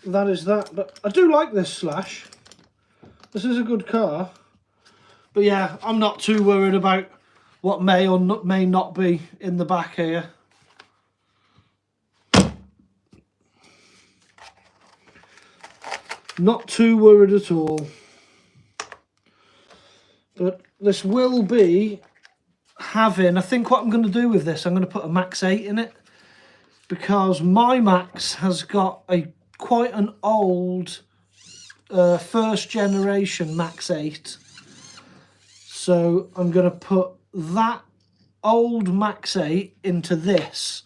that is that. But I do like this Slash. This is a good car. But yeah, I'm not too worried about what may or may not be in the back here. Not too worried at all. But this will be having, I think what I'm going to do with this, I'm going to put a Max 8 in it. Because my Max has got quite an old first generation Max 8. So I'm going to put that old Max 8 into this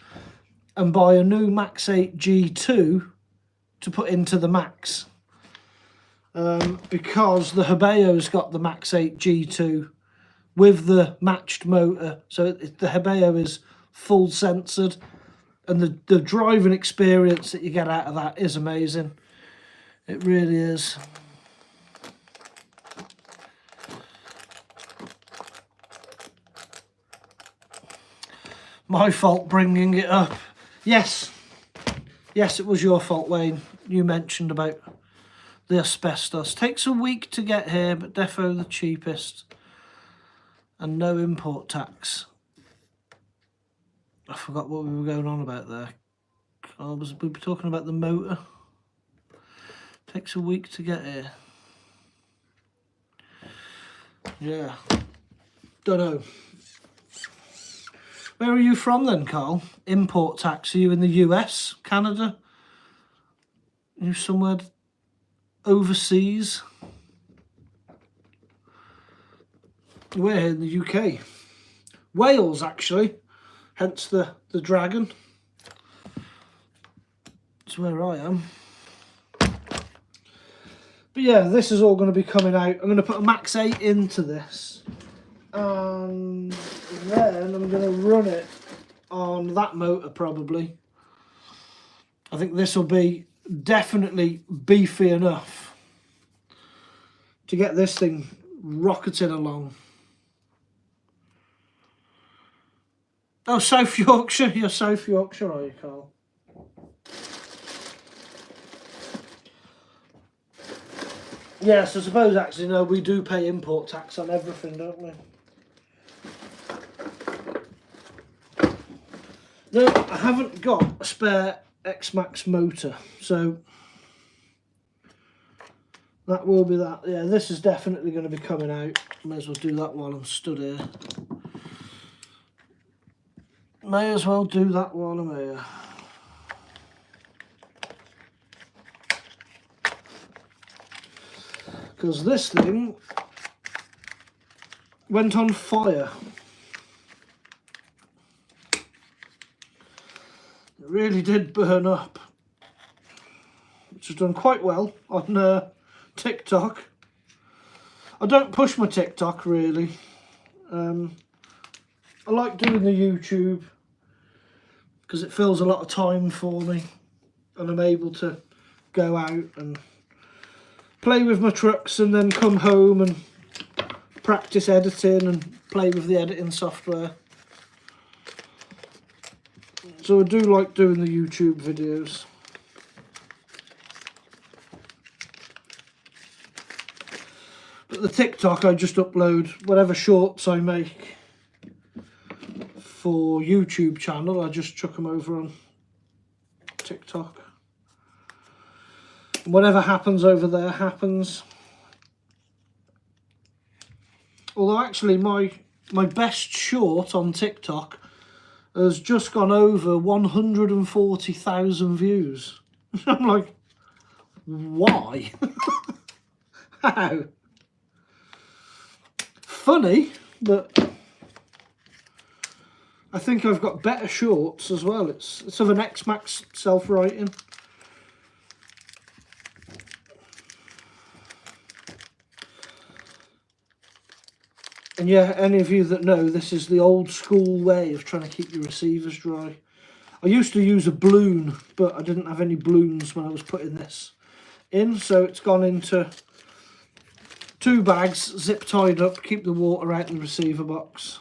and buy a new Max 8 G2 to put into the Max. Because the Hebeo's got the Max 8 G2 with the matched motor, so the Hebeo is full censored, and the driving experience that you get out of that is amazing. It really is. My fault bringing it up. Yes, it was your fault, Wayne. You mentioned about the asbestos. Takes a week to get here, but defo the cheapest. And no import tax. I forgot what we were going on about there. We were talking about the motor. Takes a week to get here. Yeah. Don't know. Where are you from then, Carl? Import tax. Are you in the US? Canada? Are you somewhere overseas? We're here in the UK. Wales, actually. Hence the dragon. That's where I am. But But yeah, this is all going to be coming out. I'm going to put a Max 8 into this, and then I'm going to run it on that motor probably. I think this will be definitely beefy enough to get this thing rocketing along. Oh, South Yorkshire. You're South Yorkshire, are you, Carl? Yes, I suppose actually, no, we do pay import tax on everything, don't we? No, I haven't got a spare xMaxx motor, so that will be that. Yeah, this is definitely going to be coming out. May as well do that while I'm stood here. May as well do that while I'm here. Because this thing went on fire. It really did burn up. Which has done quite well on TikTok. I don't push my TikTok really. I like doing the YouTube because it fills a lot of time for me, and I'm able to go out and play with my trucks and then come home and practice editing and play with the editing software. So I do like doing the YouTube videos. But the TikTok, I just upload whatever shorts I make for YouTube channel. I just chuck them over on TikTok. Whatever happens over there happens. Although actually my best short on TikTok has just gone over 140,000 views. I'm like, why? How? Funny, but I think I've got better shorts as well. It's of an xMaxx self-writing. And yeah, any of you that know, this is the old school way of trying to keep your receivers dry. I used to use a balloon, but I didn't have any balloons when I was putting this in, so it's gone into 2 bags, zip tied up, keep the water out of the receiver box.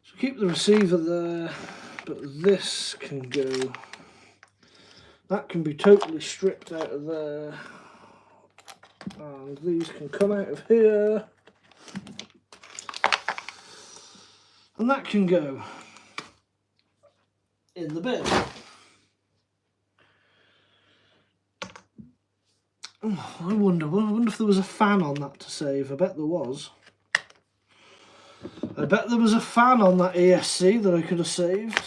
So keep the receiver there, but this can go. That can be totally stripped out of there. And these can come out of here. And that can go in the bin. Oh, I wonder if there was a fan on that to save. I bet there was. I bet there was a fan on that ESC that I could have saved.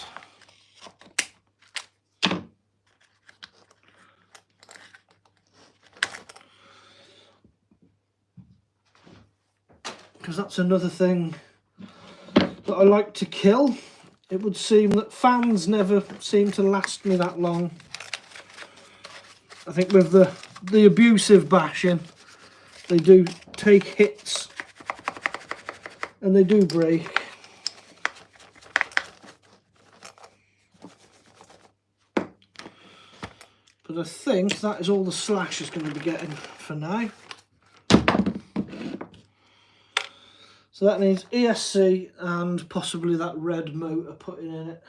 Because that's another thing that I like to kill. It would seem that fans never seem to last me that long. I think with the abusive bashing, they do take hits and they do break. But I think that is all the slash is going to be getting for now. So that needs ESC and possibly that red motor putting in it.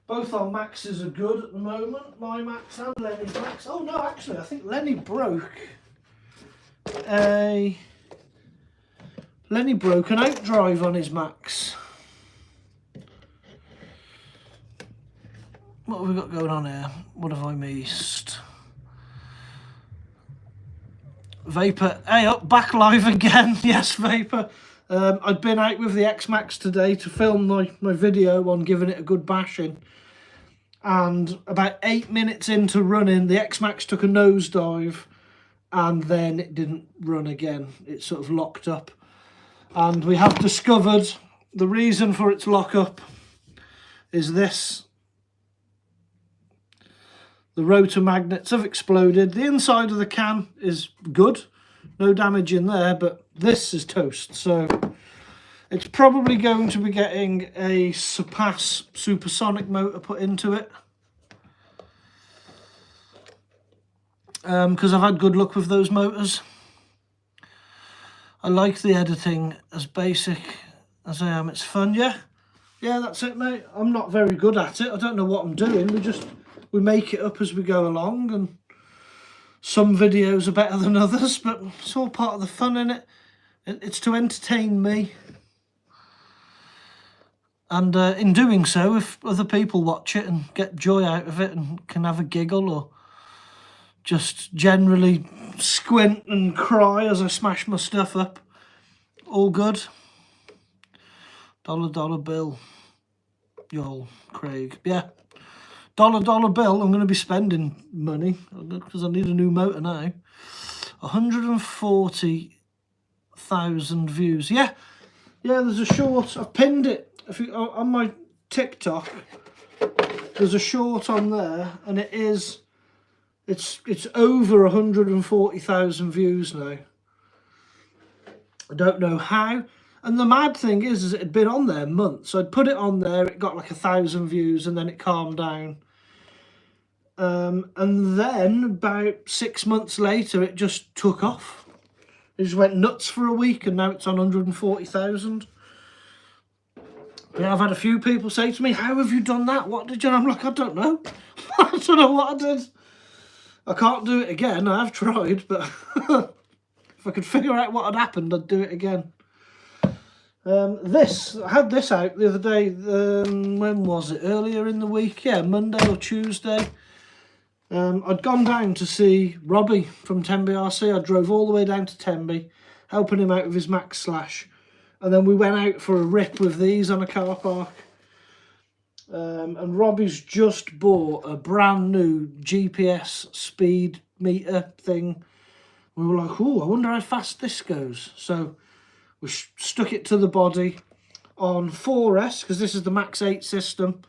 Both our Maxes are good at the moment, my Max and Lenny's Max. Oh no, actually I think Lenny broke an outdrive on his Max. What have we got going on here? What have I missed? Vapor, hey up, back live again. Yes, Vapor. I'd been out with the xMaxx today to film my video on giving it a good bashing. And about 8 minutes into running, the xMaxx took a nosedive and then it didn't run again. It sort of locked up. And we have discovered the reason for its lockup is this. The rotor magnets have exploded. The inside of the can is good. No damage in there, but this is toast. So it's probably going to be getting a Surpass supersonic motor put into it. Because I've had good luck with those motors. I like the editing, as basic as I am. It's fun, yeah. Yeah, that's it, mate. I'm not very good at it. I don't know what I'm doing. We make it up as we go along, and some videos are better than others, but it's all part of the fun, innit? It's to entertain me. And in doing so, if other people watch it and get joy out of it and can have a giggle or just generally squint and cry as I smash my stuff up, all good. Dollar bill. Y'all, Craig. Yeah. Dollar bill. I'm going to be spending money because I need a new motor now. 140,000 views. Yeah, there's a short. I've pinned it. On my TikTok, there's a short on there, and it's over 140,000 views now. I don't know how. And the mad thing is it had been on there months. So I'd put it on there, it got like 1,000 views, and then it calmed down. And then about 6 months later, it just took off. It just went nuts for a week, and now it's on 140,000. Yeah, I've had a few people say to me, how have you done that? What did you? And I'm like, I don't know. I don't know what I did. I can't do it again. I have tried, but if I could figure out what had happened, I'd do it again. I had this out the other day. When was it? Earlier in the week? Yeah, Monday or Tuesday. I'd gone down to see Robbie from Tenby RC. I drove all the way down to Tenby, helping him out with his Max Slash. And then we went out for a rip with these on a car park. And Robbie's just bought a brand new GPS speed meter thing. We were like, oh, I wonder how fast this goes. So we stuck it to the body on 4S, because this is the Max 8 system.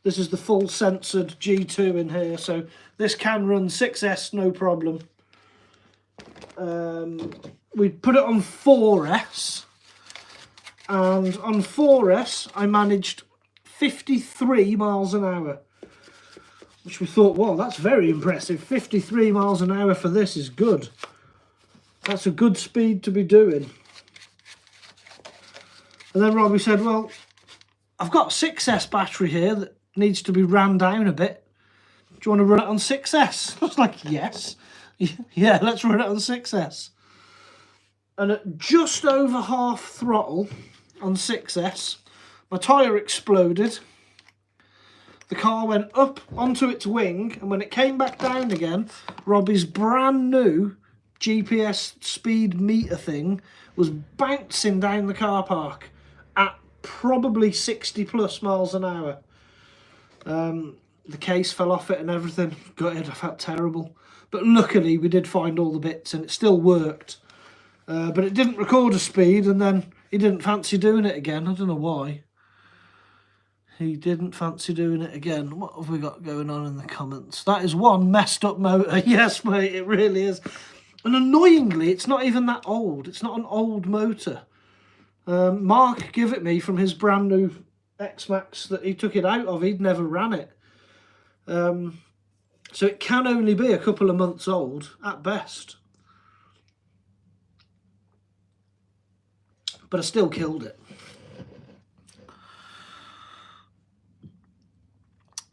This is the full censored G2 in here. So this can run 6S, no problem. We put it on 4S. And on 4S, I managed 53 miles an hour, which we thought, wow, that's very impressive. 53 miles an hour for this is good. That's a good speed to be doing. And then Robbie said, well, I've got a 6S battery here that needs to be ran down a bit. Do you want to run it on 6S? I was like, yes. Yeah, let's run it on 6S. And at just over half throttle on 6S, my tyre exploded. The car went up onto its wing, and when it came back down again, Robbie's brand new GPS speed meter thing was bouncing down the car park at probably 60 plus miles an hour. The case fell off it and everything. Gutted, I felt terrible. But luckily we did find all the bits and it still worked. But it didn't record a speed, and then he didn't fancy doing it again. I don't know why. He didn't fancy doing it again. What have we got going on in the comments? That is one messed up motor. Yes, mate, it really is. And annoyingly, it's not even that old. It's not an old motor. Mark gave it me from his brand new xMax that he took it out of. He'd never ran it. So it can only be a couple of months old at best. But I still killed it.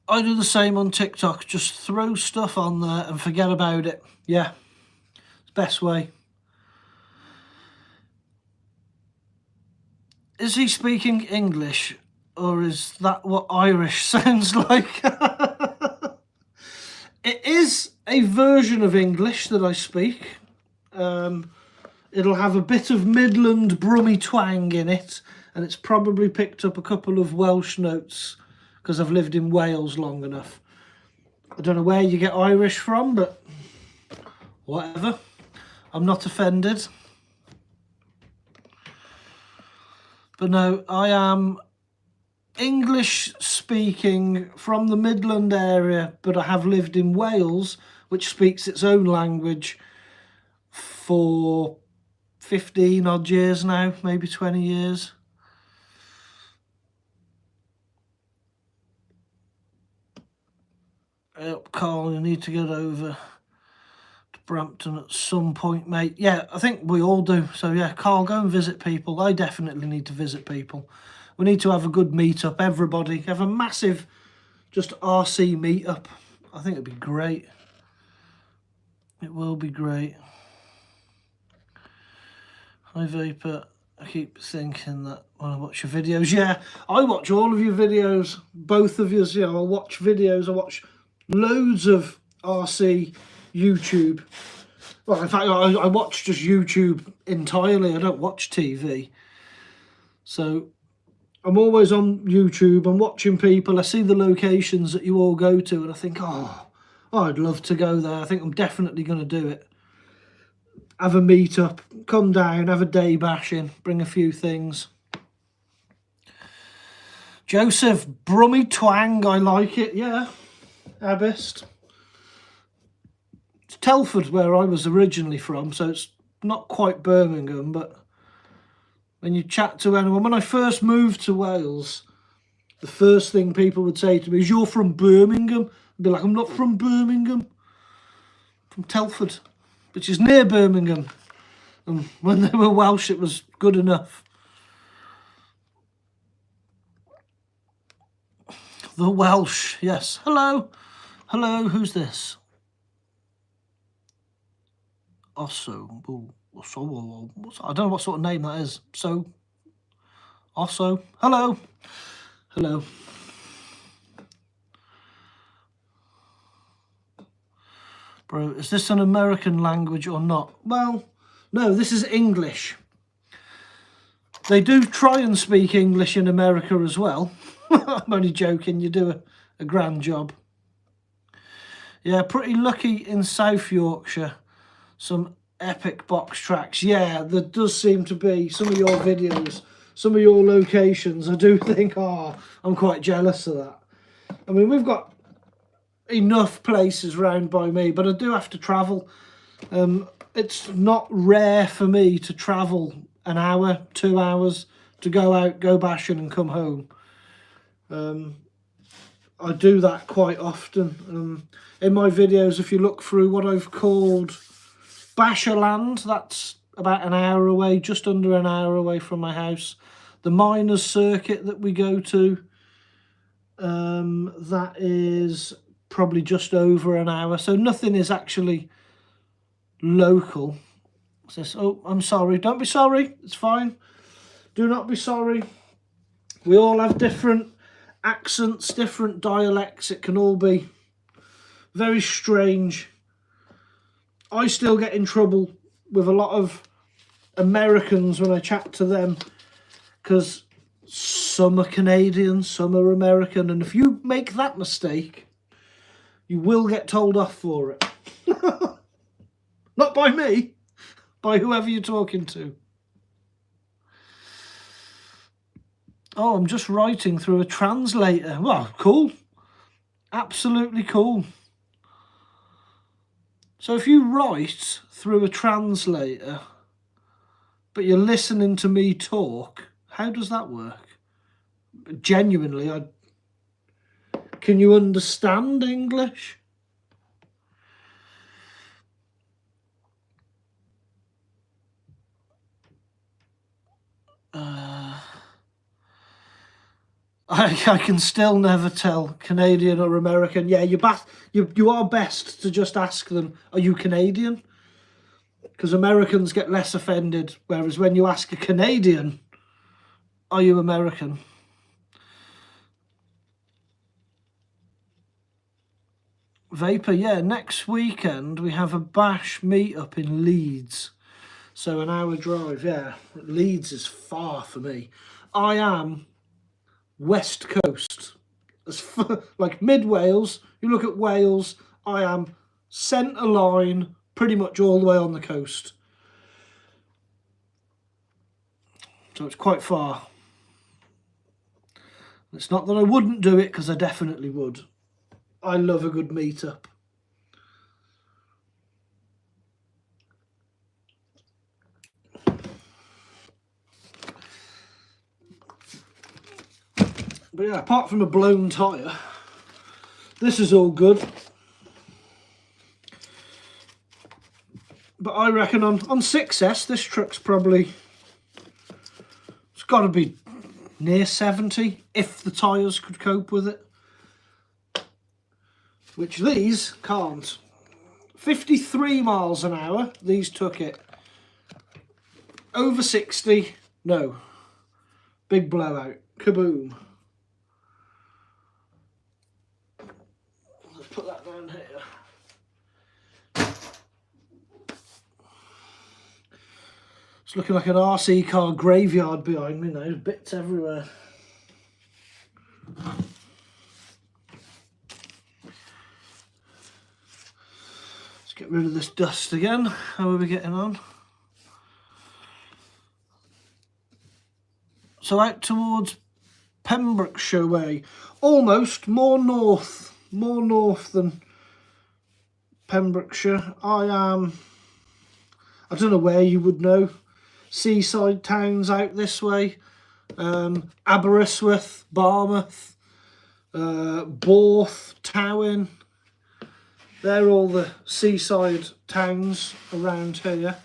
I do the same on TikTok. Just throw stuff on there and forget about it. Yeah, it's the best way. Is he speaking English, or is that what Irish sounds like? It is a version of English that I speak. It'll have a bit of Midland Brummy twang in it, and it's probably picked up a couple of Welsh notes because I've lived in Wales long enough. I don't know where you get Irish from, but whatever. I'm not offended. But no, I am English speaking from the Midland area, but I have lived in Wales, which speaks its own language, for 15 odd years now, maybe 20 years. Yep, Carl, you need to get over to Brampton at some point, mate. Yeah, I think we all do. So yeah, Carl, go and visit people. I definitely need to visit people. We need to have a good meet-up, everybody. Have a massive, just RC meet-up. I think it'd be great. It will be great. Hi, Vapor. I keep thinking that when I watch your videos. Yeah, I watch all of your videos. Both of yours, you know, I watch videos. I watch loads of RC YouTube. Well, in fact, I watch just YouTube entirely. I don't watch TV. So I'm always on YouTube. I'm watching people. I see the locations that you all go to, and I think, oh, I'd love to go there. I think I'm definitely going to do it. Have a meet-up, come down, have a day bashing, bring a few things. Joseph, Brummy Twang, I like it, yeah. Asbestos. It's Telford, where I was originally from, so it's not quite Birmingham, but when you chat to anyone, when I first moved to Wales, the first thing people would say to me is, "You're from Birmingham?" I'd be like, "I'm not from Birmingham, I'm from Telford," which is near Birmingham. And when they were Welsh, it was good enough. The Welsh, yes. Hello. Hello, who's this? Osso. Ooh, Osso. I don't know what sort of name that is. So, Osso. Hello. Hello. Bro, is this an American language or not? Well, no, this is English. They do try and speak English in America as well. I'm only joking, you do a grand job. Yeah, pretty lucky in South Yorkshire. Some epic box tracks. Yeah, there does seem to be some of your videos, some of your locations. I do think, oh, I'm quite jealous of that. I mean, we've got enough places round by me, but I do have to travel. It's not rare for me to travel an hour, 2 hours to go out, go bashing and come home. I do that quite often. In my videos, if you look through what I've called Basherland, that's about an hour away, just under an hour away from my house. The miners circuit that we go to, that is probably just over an hour. So nothing is actually local. Says, oh, I'm sorry. Don't be sorry. It's fine. Do not be sorry. We all have different accents, different dialects. It can all be very strange. I still get in trouble with a lot of Americans when I chat to them, because some are Canadian, some are American, and if you make that mistake, you will get told off for it. Not by me, by whoever you're talking to. Oh, I'm just writing through a translator. Well, cool. Absolutely cool. So if you write through a translator, but you're listening to me talk, how does that work? Genuinely, can you understand English? I can still never tell, Canadian or American. Yeah, you are best to just ask them, are you Canadian? Because Americans get less offended, whereas when you ask a Canadian, are you American? Vapor, yeah, next weekend we have a bash meet-up in Leeds. So an hour drive, yeah. Leeds is far for me. I am West Coast. As far, like mid-Wales, you look at Wales, I am centre line, pretty much all the way on the coast. So it's quite far. It's not that I wouldn't do it, because I definitely would. I love a good meetup. But yeah, apart from a blown tyre, this is all good. But I reckon on 6S, this truck's probably, it's got to be near 70, if the tyres could cope with it. Which these can't. 53 miles an hour, these took it. Over 60, no. Big blowout, kaboom. Let's put that down here. It's looking like an RC car graveyard behind me now, bits everywhere. Let's get rid of this dust again. How are we getting on? So out towards Pembrokeshire way, almost more north than Pembrokeshire. I don't know where you would know. Seaside towns out this way, Aberystwyth, Barmouth, Borth, Towyn. They're all the seaside towns around here.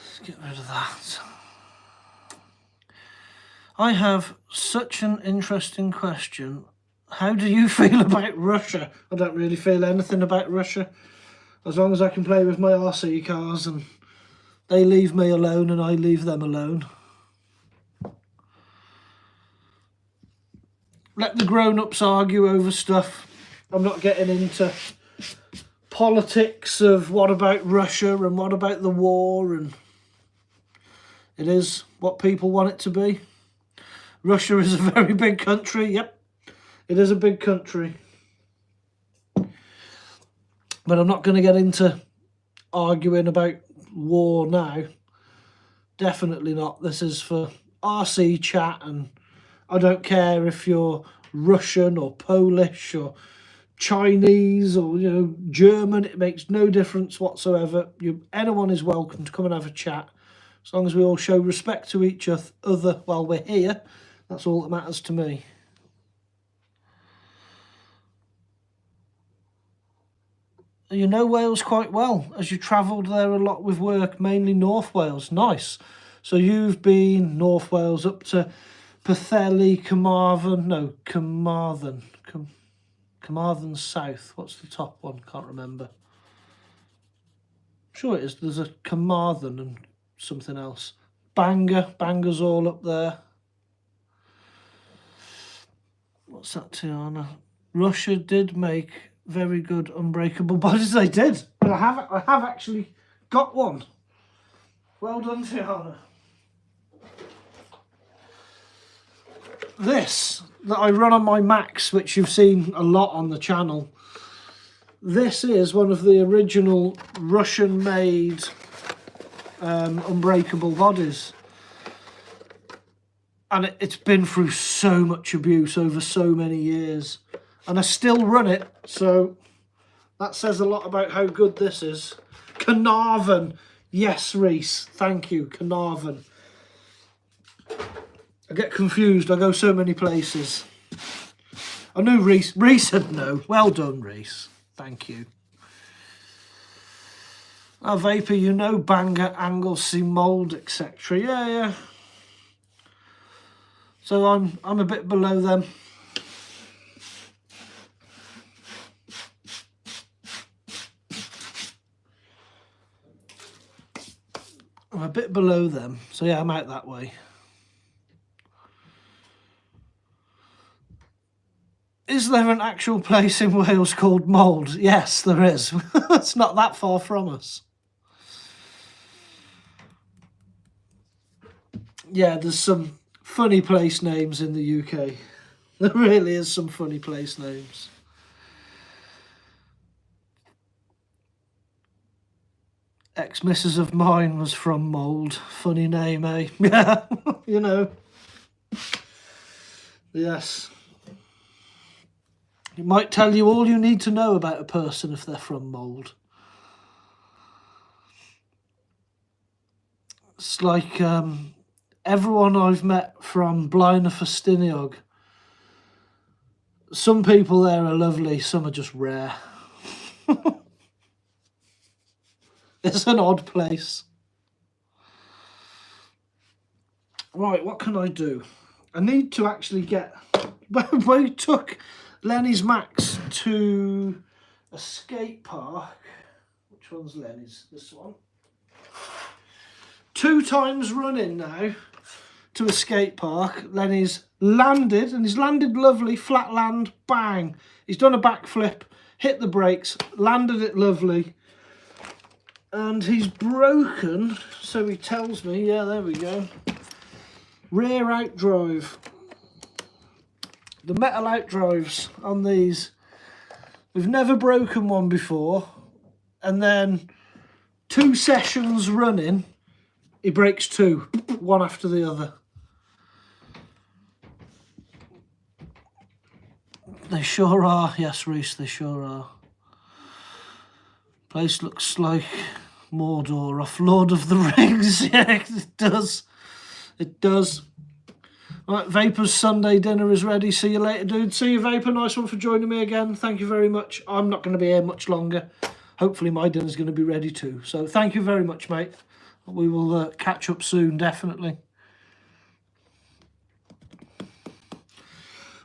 Let's get rid of that. I have such an interesting question. How do you feel about Russia? I don't really feel anything about Russia. As long as I can play with my RC cars and they leave me alone and I leave them alone. Let the grown-ups argue over stuff. I'm not getting into politics of what about Russia and what about the war, and it is what people want it to be. Russia is a very big country, yep, it is a big country. But I'm not going to get into arguing about war now. Definitely not. This is for RC chat, and I don't care if you're Russian or Polish or Chinese or, you know, German. It makes no difference whatsoever. Anyone is welcome to come and have a chat. As long as we all show respect to each other while we're here, that's all that matters to me. You know Wales quite well, as you travelled there a lot with work, mainly North Wales. Nice. So you've been North Wales up to Pwllheli, Carmarthen South. What's the top one? Can't remember. I'm sure it is. There's a Carmarthen and something else. Bangor's all up there. What's that, Tiana? Russia did make very good unbreakable bodies. They did. I have actually got one. Well done, Tiana. This that I run on my Max, which you've seen a lot on the channel, this is one of the original Russian-made unbreakable bodies. And it's been through so much abuse over so many years. And I still run it, so that says a lot about how good this is. Carnarvon. Yes, Reese. Thank you, Carnarvon. I get confused. I go so many places. I knew Reese. Reese said no. Well done, Reese. Thank you. Oh, Vapor, you know Bangor, Anglesey, Mould, etc. Yeah. So I'm a bit below them. I'm a bit below them. So yeah, I'm out that way. Is there an actual place in Wales called Mould? Yes, there is. It's not that far from us. Yeah, there's some funny place names in the UK. There really is some funny place names. Ex-missus of mine was from Mould. Funny name, eh? Yeah, you know. Yes. It might tell you all you need to know about a person if they're from Mould. It's like everyone I've met from Blaenau Ffestiniog. Some people there are lovely, some are just rare. It's an odd place. Right, what can I do? I need to actually get... We took Lenny's Max to a skate park. Which one's Lenny's? This one. 2 times running now to a skate park. Lenny's landed, and he's landed lovely, flat land, bang. He's done a backflip, hit the brakes, landed it lovely. And he's broken, so he tells me, yeah, there we go. Rear outdrive. The metal outdrives on these, we've never broken one before. And then 2 sessions running, he breaks 2, one after the other. They sure are, yes, Reese, they sure are. Place looks like Mordor off Lord of the Rings. Yeah, it does. It does. Right, Vapor's Sunday dinner is ready. See you later, dude. See you, Vapor. Nice one for joining me again. Thank you very much. I'm not going to be here much longer. Hopefully my dinner's going to be ready too. So thank you very much, mate. We will catch up soon, definitely.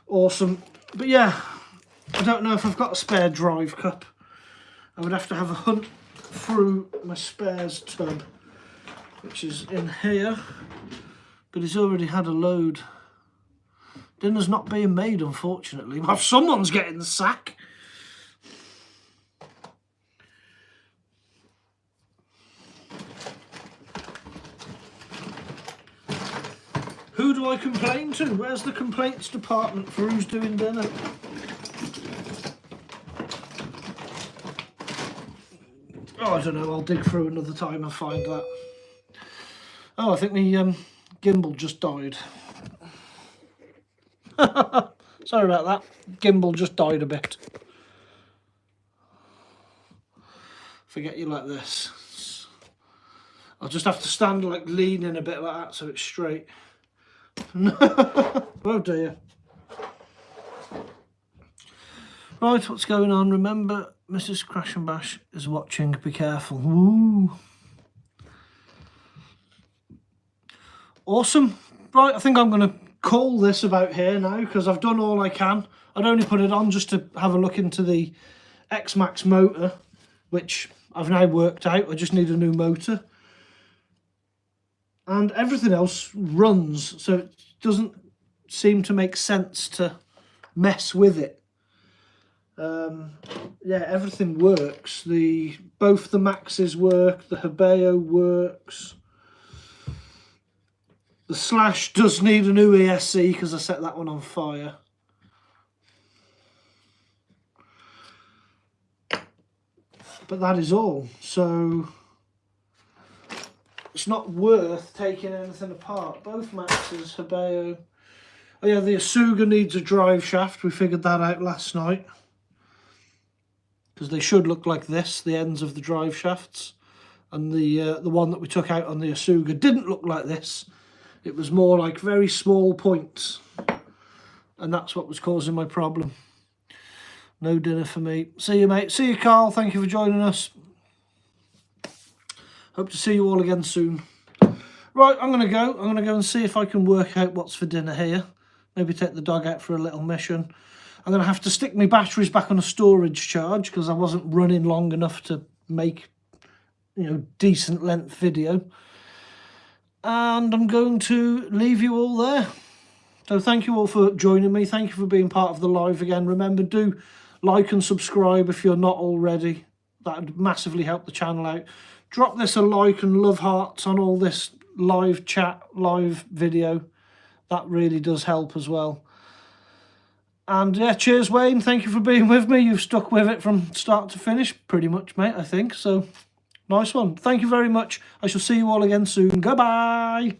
Awesome. But yeah, I don't know if I've got a spare drive cup. I would have to have a hunt through my spares tub, which is in here, but he's already had a load. Dinner's not being made, unfortunately. Well, someone's getting the sack. Who do I complain to? Where's the complaints department for who's doing dinner? Oh, I don't know, I'll dig through another time and find that. Oh, I think the gimbal just died. Sorry about that. Gimbal just died a bit. Forget you like this. I'll just have to stand like leaning a bit like that so it's straight. Oh dear. Right, what's going on? Remember, Mrs. Crash and Bash is watching. Be careful. Ooh. Awesome. Right, I think I'm going to call this about here now because I've done all I can. I'd only put it on just to have a look into the xMax motor, which I've now worked out. I just need a new motor. And everything else runs, so it doesn't seem to make sense to mess with it. Yeah, everything works. Both the Maxes work, the Hebeo works. The Slash does need a new ESC because I set that one on fire. But that is all. So it's not worth taking anything apart. Both Maxes, Hebeo. Oh yeah, the Asuga needs a drive shaft. We figured that out last night. Because they should look like this, the ends of the drive shafts. And the one that we took out on the Asuga didn't look like this. It was more like very small points. And that's what was causing my problem. No dinner for me. See you, mate. See you, Carl. Thank you for joining us. Hope to see you all again soon. Right, I'm going to go. I'm going to go and see if I can work out what's for dinner here. Maybe take the dog out for a little mission. I'm going to have to stick my batteries back on a storage charge because I wasn't running long enough to make, decent length video. And I'm going to leave you all there. So thank you all for joining me. Thank you for being part of the live again. Remember, do like and subscribe if you're not already. That would massively help the channel out. Drop this a like and love hearts on all this live chat, live video. That really does help as well. And yeah, cheers, Wayne. Thank you for being with me. You've stuck with it from start to finish, pretty much, mate, I think. So, Nice one. Thank you very much. I shall see you all again soon. Goodbye.